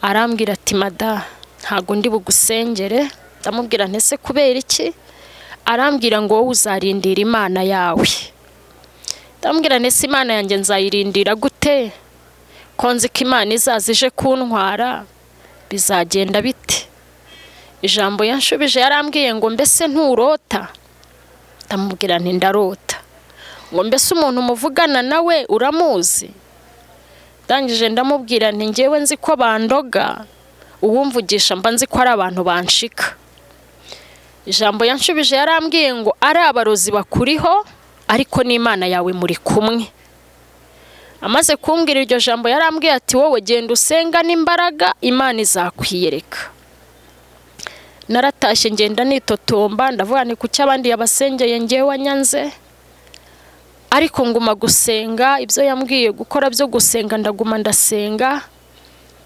arambwira ati mada ntago ndi bugusengere. Ndamubwira ntese kubera iki? Arambwira ngo wowe uzarindira Imana yawe. Ndamubwira ntese Imana yanjye nzayirindira gute? Konzi ko Imana izazije kuntwara, bizagenda bite? Ijambo yanshubije yarambwiye ngo mbese nturota? Ndamubwira nti ndarota. Ngo mbese umuntu muvugana nawe uramuzi? Ndangije ndamubwira nti njyewe nzi ko bandoga, uwumvugisha mba nzi ko ari abantu banshika. Ijambo yanshubije yarambwiye ngo ari abarozi bakuriho, ariko n'Imana yawe muri kumwe. Amaze kumbwira iryo jambo yarambwiye ati wowe genda usenga n'imbaraga, Imana izakwiyereka. Naratashye ngenda nitotomba, ndavuga ni kuki abandi yabasengeye njyewe wanyanze. Ariko nguma gusenga, ibyo yambwiye gukora byo gusenga ndaguma ndasenga.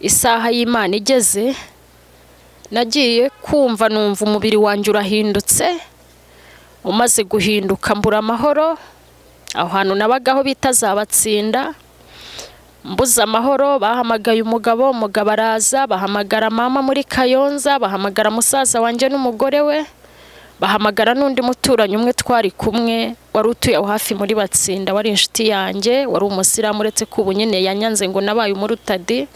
Isaha y'Imana igeze, nagiye kumva numva umubiri wanjye urahindutse. Umaze guhinduka mbura amahoro. Aho hantu nabagaho bita Zabatsinda. mbuza amahoro, bahamagaye umugabo araza, bahamagara mama muri Kayonza, bahamagara musaza wanjye n'umugore we, bahamagara n'undi muturanyi umwe twari kumwe wari utuye aho hafi muri Batsinda, wari inshuti yanjye, wari umusiramu uretse ko ubu nyine yanyanze ngo nabaye umurutadi.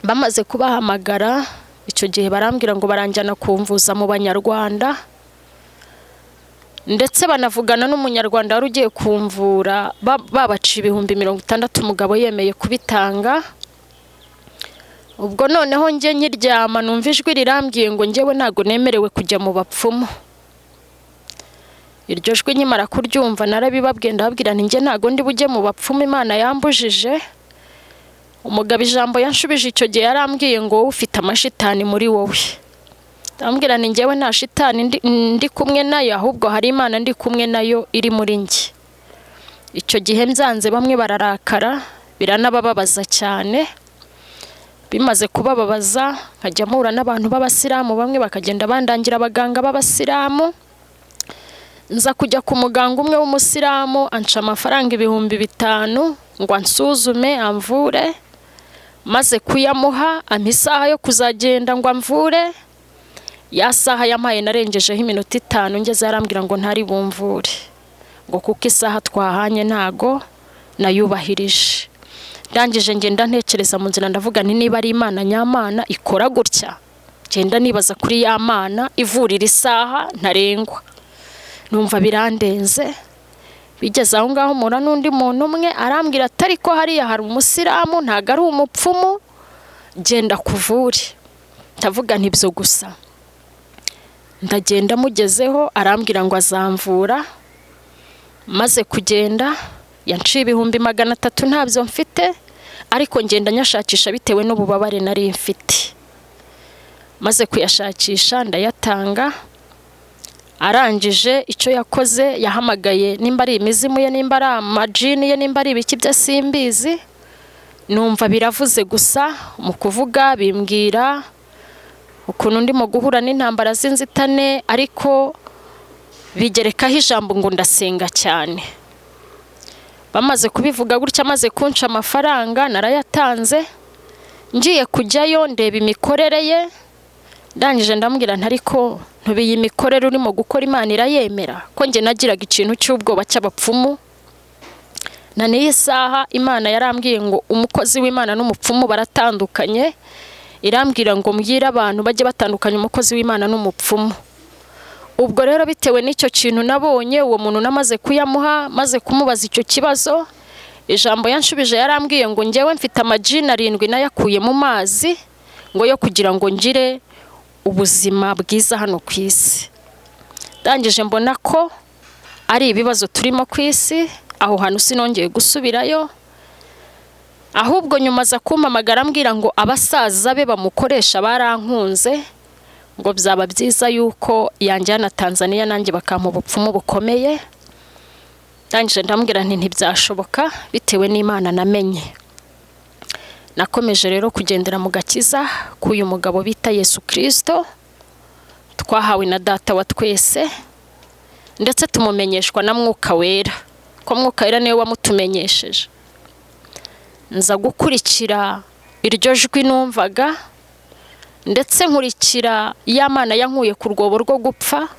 Bamaze kubahamagara icyo gihe barambwira ngo baranjyana kumvuza mu Banyarwanda, ndetse banavugana n'umunyarwanda wari ugiye kumvura, babaciye 60,000 umugabo yemeye kubitanga. Ubwo noneho njye nkiryama numva ijwi rirambwiye ngo njyewe ntago nemerewe kujya mu bapfumu. Iryo jwi nkimara kuryumva narabibabwiye, ndababwira nti njye ntago ndi bujye mu bapfumu, Imana yambujije. Umugabo ijambo yanshubije icyo gihe yarambwiye ngo wowe ufite amashitani muri wowe. Ndambwira nti njyewe nta shitani ndi kumwe nayo, ahubwo hari Imana ndi kumwe nayo iri muri njye. Icyo gihe nzanze bamwe bararakara, biranabababaza cyane. Bimaze kubababaza nkajya mpura n'abantu b'abasiramu, bamwe bakagenda bandangira abaganga b'abasiramu. Nza kujya ku muganga umwe w'umusiramu anca amafaranga 5,000 ngo ansuzume amvure, maze kuyamuha ampa isaha yo kuzagenda ngo amvure. Ya saha yampaye narengejeho iminota 5, ngeze arambwira ngo ntari bumvure, ngo kuko isaha twahanye ntago nayubahirije. Ndangije ngenda ntekereza mu nzira, ndavuga nti niba ari Imana nyamana ikora gutya, genda nibaza kuri ya Mana ivurira isaha ntarengwa. Numva birandenze. Bigeze aho ngaho mura n'undi muntu umwe arambwira atari ko hariya hari umusiramu, ntago ari umupfumu, genda kuvure. Ndavuga nti byo gusa. Ndagenda mugezeho arambwira ngo azamvura. Maze kugenda yanciye 300 ntabyo mfite, ariko ngenda nyashakisha bitewe n'ububabare nari mfite. Maze kuyashakisha ndayatanga. Arangije icyo yakoze yahamagaye nimba ari imizimu ye, nimba ari amajini ye, nimba ari ibiki bya simbizi. Numva biravuze gusa mu kuvuga bimbwira ukuntu ndimo guhura n'intambara z'inzitane, ariko bigerekaho ijambo ngo ndasenga cyane. Bamaze kubivuga gutya, maze kunca amafaranga narayatanze. Ngiye kujyayo ndeba imikorere ye, ndangije ndambwira ntariko ntubiye imikorere urimo gukora Imana irayemera, ko nge nagiraga ikintu cy'ubwoba cy'abapfumu. Na niyi saha Imana yarambwiye ngo umukozi w'Imana n'umupfumu baratandukanye. Irambwira ngo mbwira abantu bajye batandukanya umukozi w'Imana n'umupfumu. Ubwo rero bitewe n'icyo kintu nabonye, uwo muntu namaze kuyamuha, maze kumubaza icyo kibazo, ijambo yanshubije yarambwiye ngo njyewe mfite amajini 7 nayakuye mu mazi, ngo yo kugira ngo ngire ubuzima bwiza hano ku isi. Ndangije mbona ko ari ibibazo turimo ku isi, aho hantu sinongeye gusubirayo. Ahubwo nyuma za kumpamagara ambwira ngo abasaza be bamukoresha barankunze, ngo byaba byiza yuko yanjyana Tanzania nanjye bakampa ubupfumu bukomeye. Ndangije ndambwira nti ntibyashoboka bitewe n'Imana namenye. Nakomeje rero kugendera mu gakiza k'uyu mugabo bita Yesu Kristo, twahawe na Data wa twese, ndetse tumumenyeshwa na Mwuka Wera, ko Mwuka Wera niwe wamutumenyesheje. Nza gukurikira iryo jwi numvaga, ndetse nkurikira ya Mana yankuye ku rwobo rwo gupfa,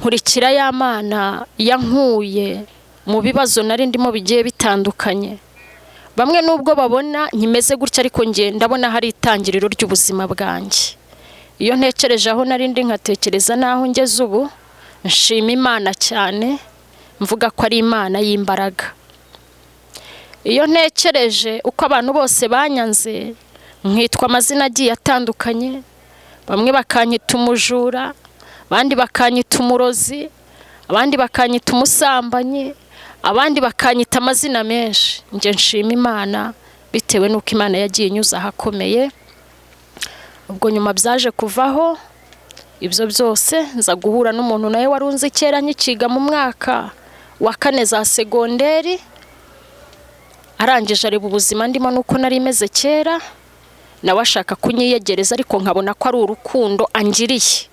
nkurikira ya Mana yankuye mu bibazo nari ndimo bigiye bitandukanye. Bamwe nubwo babona nkimeze gutya, ariko nge ndabona hari itangiriro ry'ubuzima bwanjye. Iyo ntekereje aho nari ndi nkatekereza naho ngeze ubu, nshima Imana cyane, mvuga ko ari Imana y'imbaraga. Iyo ntekereje uko abantu bose banyanze, nkitwa amazina agiye atandukanye, bamwe bakanyita umujura, abandi bakanyita umurozi, abandi bakanyita umusambanyi, abandi bakanyita amazina menshi. Nje nshima Imana bitewe n'uko Imana yagiye inyuza ahakomeye. Ubwo nyuma byaje kuvaho ibyo byose, nza guhura n'umuntu nawe warunze kera nkikiga mu mwaka wa 4 za segonderi. Arangije areba ubuzima ndimo nuko nari meze kera, nawe ashaka kunyiyegereza, ariko nkabona ko ari urukundo angiriye.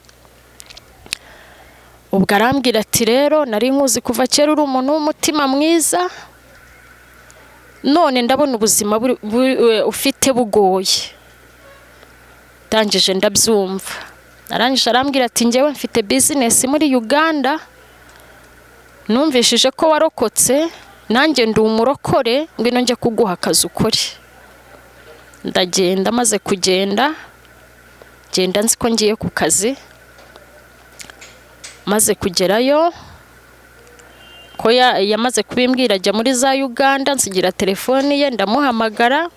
Ubwo arambwira ati rero nari nkuzi kuva kera uri umuntu w'umutima mwiza, none ndabona ubuzima ufite bugoye. Ndangije ndabyumva, arangije arambwira ati njyewe mfite business muri Uganda, numvishije ko warokotse, nanjye ndi umurokore, ngwino njye kuguha akazi ukore. Ndagenda, maze kugenda genda nzi ko ngiye ku kazi. Maze kugerayo ko yamaze kubimbwira ajya muri za Uganda, nsigira telefoni ye ndamuhamagara,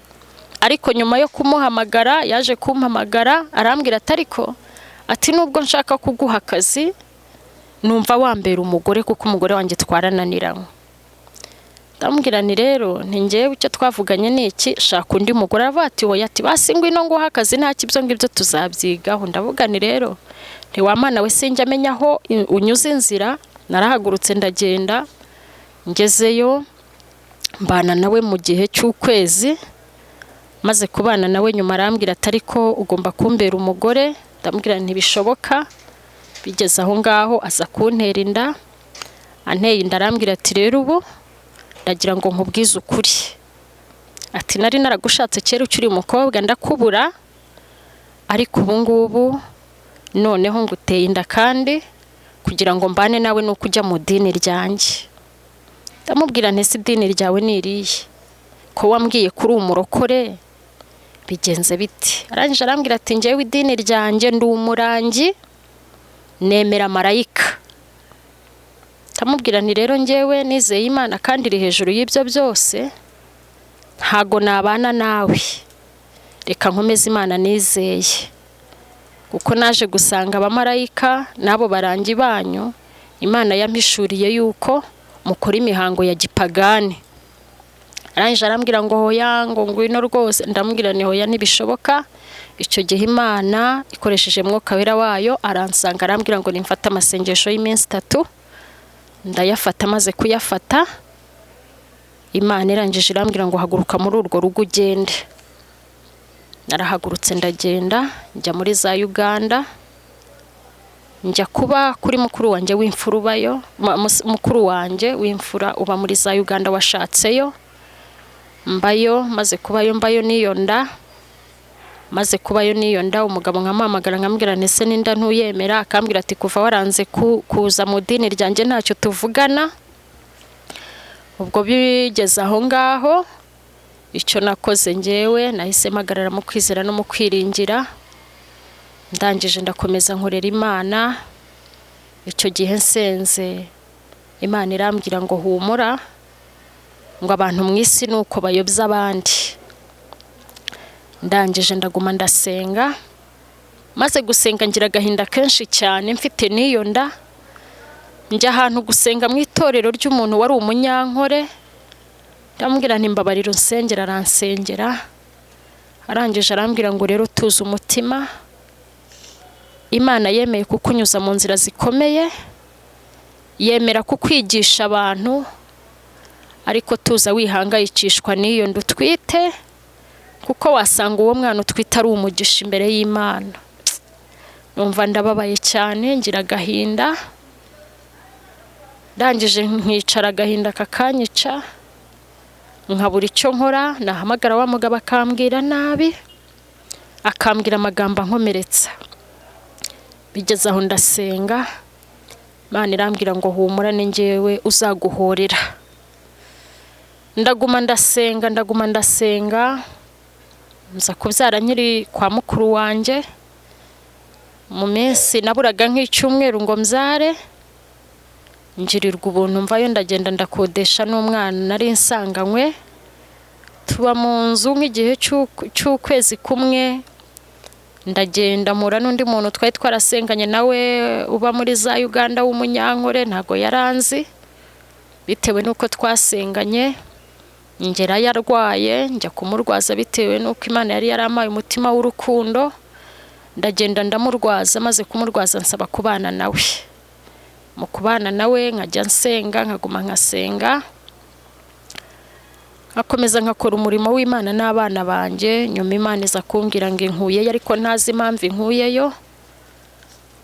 ariko nyuma yo kumuhamagara yaje kumpamagara arambwira atariko ati nubwo nshaka kuguha akazi numva wambera umugore kuko umugore wanjye twarananiranywe. Ndamubwira ni rero ntingewe icyo twavuganye ni iki, shaka undi mugore. Aravuga ati oya, ati basi ngwino nguha akazi nta kibyo ngibyo tuzabyigaho. Ndavuga ni rero ntiwamana we sinjya amenya aho unyuze inzira. Narahagurutse ndagenda, ngezeyo mbana nawe mu gihe cy'ukwezi. Maze kubana nawe nyuma arambwira atariko ugomba kumbera umugore. Ndamubwira ntibishoboka. Bigeze aho ngaho aza kuntera inda, anteye inda arambwira ati rero ubu ndagira ngo nkubwize ukuri, ati nari naragushatse kera ukiri umukobwa ndakubura, ariko ubu ngubu noneho nguteye inda kandi kugira ngo mbane nawe nuko ujya mu dini ryanjye. Ndamubwira ntese idini ryawe ni irihe ko wambwiye kuri umurokore, bigenze biti? Arangije arambwira ati njyewe idini ryanjye ndi umurangi, nemera marayika. Ndamubwira nti rero njyewe nizeye Imana kandi iri hejuru y'ibyo byose, ntago nabana nawe, reka nkomeze Imana nizeye, kuko naje gusanga abamarayika nabo barangi banyu Imana yampishuriye yuko mukora imihango ya gipagani. Arangije arambwira ngo hoya, ngo ngwino rwose. Ndamubwira ni hoya ntibishoboka. Icyo gihe Imana ikoresheje Mwuka Wera wayo aransanga arambwira ngo nimfata amasengesho y'iminsi 3. Ndayafata, maze kuyafata Imana irangije irambwira ngo haguruka muri urwo rugo ugende. Narahagurutse ndagenda njya muri za Uganda, njya kuba kuri mukuru wanjye w'imfura ubayo, mukuru wanjye w'imfura uba muri za Uganda washatseyo. Mbayo, maze kubayo mbayo niyo nda. Maze kubayo niyo nda, umugabo nkamamagara nkamubwira ntese ninda ntuyemera, akambwira ati kuva waranze kuza mu dini ryanjye ntacyo tuvugana. Ubwo bigeze aho ngaho, icyo nakoze njyewe nahise mpagarara mu kwizera no mu kwiringira. Ndangije ndakomeza nkorera Imana. Icyo gihe nsenze Imana irambwira ngo humura, ngo abantu mu isi nuko bayobya abandi. Ndangije ndaguma ndasenga, maze gusenga ngira agahinda kenshi cyane mfite niyo nda. Njya ahantu gusenga mu itorero ry'umuntu wari umunyankore, ndamubwira nti mbabarira unsengera. Aransengera, arangije arambwira ngo rero tuza umutima, Imana yemeye kukunyuza mu nzira zikomeye, yemera kukwigisha abantu, ariko tuza wihangayikishwa n'iyo nda utwite, kuko wasanga uwo mwana utwite ari umugisha imbere y'Imana. Numva ndababaye cyane, ngira agahinda. Ndangije nkicara agahinda kakanyica, nkabura icyo nkora. Nahamagara wa mugabo akambwira nabi, akambwira amagambo ankomeretsa. Bigeze aho ndasenga, Imana irambwira ngo humura ni njyewe uzaguhorera. Ndaguma ndasenga, nza kubyara nkiri kwa mukuru wanjye. Mu minsi naburaga nk'icyumweru ngo mbyare, ngirirwa ubuntu mvayo ndagenda ndakodesha n'umwana nari nsanganywe. Tuba mu nzu nk'igihe cy'ukwezi kumwe. Ndagenda mura n'undi muntu twari twarasenganye nawe uba muri za Uganda w'umunyankore, ntago yaranzi bitewe nuko twasenganye. Ngera yarwaye, njya kumurwaza bitewe nuko Imana yari yaramaye umutima w'urukundo. Ndagenda ndamurwaza, maze kumurwaza nsaba kubana nawe. Mu kubana nawe nkajya nsenga, nkaguma nkasenga, nkakomeza nkakora umurimo w'Imana n'abana banjye. Nyuma Imana iza kumbwira ngo inkuyeyo, ariko ntazi impamvu inkuyeyo.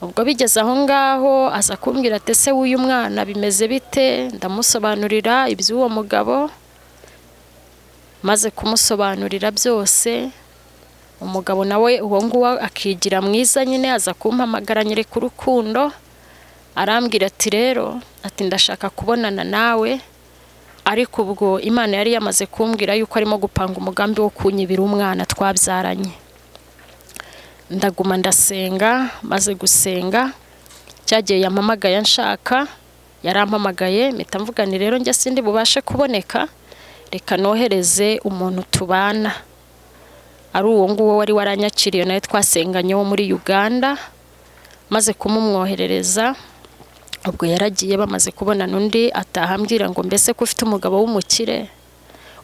Ubwo bigeze aho ngaho aza kumbwira ati ese w'uyu mwana bimeze bite? Ndamusobanurira iby'uwo mugabo. maze kumusobanurira byose, umugabo nawe uwo nguwo akigira mwiza nyine, aza kumpamagara nyereka urukundo, arambwira ati rero ati ndashaka kubonana nawe, ariko ubwo Imana yari yamaze kumbwira yuko arimo gupanga umugambi wo kunyibira umwana twabyaranye. Ndaguma ndasenga, maze gusenga cyagiye yampamagaye nshaka, yarampamagaye mpita mvuga ni rero njye sindi bubashe kuboneka, reka nohereze umuntu tubana, ari uwo nguwo wari waranyakiriye nawe twasenganye wo muri Uganda, maze kumumwoherereza. Ubwo yaragiye, bamaze kubona nundi atahambwira ngo mbese ko ufite umugabo w'umukire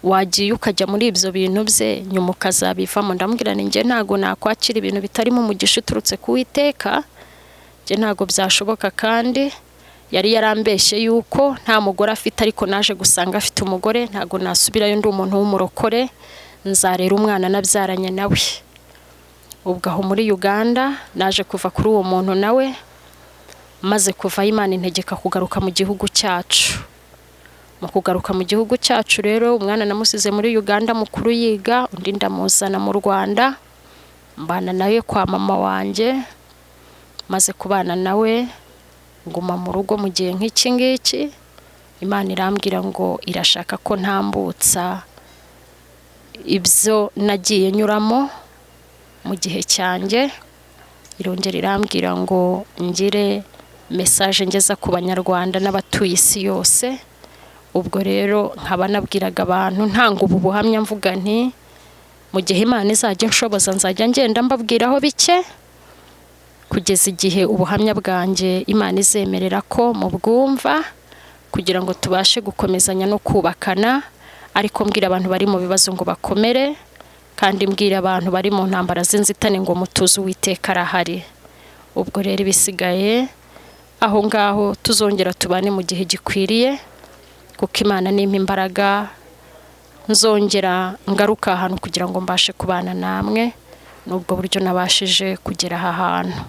wagiye ukajya muri ibyo bintu bye nyuma ukazabivamo. Ndamubwira ni njye ntago nakwakira ibintu bitarimo umugisha uturutse ku Uwiteka, njye ntago byashoboka, kandi yari yarambeshye yuko nta mugore afite, ariko naje gusanga afite umugore, ntago nasubirayo ndi umuntu w'umurokore, nzarera umwana nabyaranye nawe. Ubwo aho muri Uganda naje kuva kuri uwo muntu nawe, maze kuva Imana integeka kugaruka mu gihugu cyacu. Mu kugaruka mu gihugu cyacu rero umwana namusize muri Uganda mukuru yiga, undi ndamuzana mu Rwanda, mbana nawe kwa mama wanjye, maze kubana nawe nguma mu rugo mu gihe nk'iki ngiki. Imana irambwira ngo irashaka ko ntambutsa ibyo nagiye nyuramo mu gihe cyanjye, irongera irambwira ngo ngire message ngeza ku banyarwanda n'abatuye isi yose. Ubwo rero nkaba nabwiraga abantu ntanga ubu buhamya, mvuga nti mu gihe Imana izajya nshoboza nzajya ngenda mbabwiraho bike, kugeza igihe ubuhamya bwanjye Imana izemerera ko mu bwumva, kugira ngo tubashe gukomezanya no kubakana. Ariko mbwira abantu bari mu bibazo ngo bakomere, kandi mbwira abantu bari mu ntambara z'inzitane ngo mutuze Uwiteka arahari. Ubwo rero ibisigaye aho ngaho tuzongera tubane mu gihe gikwiriye, kuko Imana nimpa imbaraga nzongera ngaruka ahantu kugira ngo mbashe kubana namwe, n'ubwo buryo nabashije kugera aha hantu.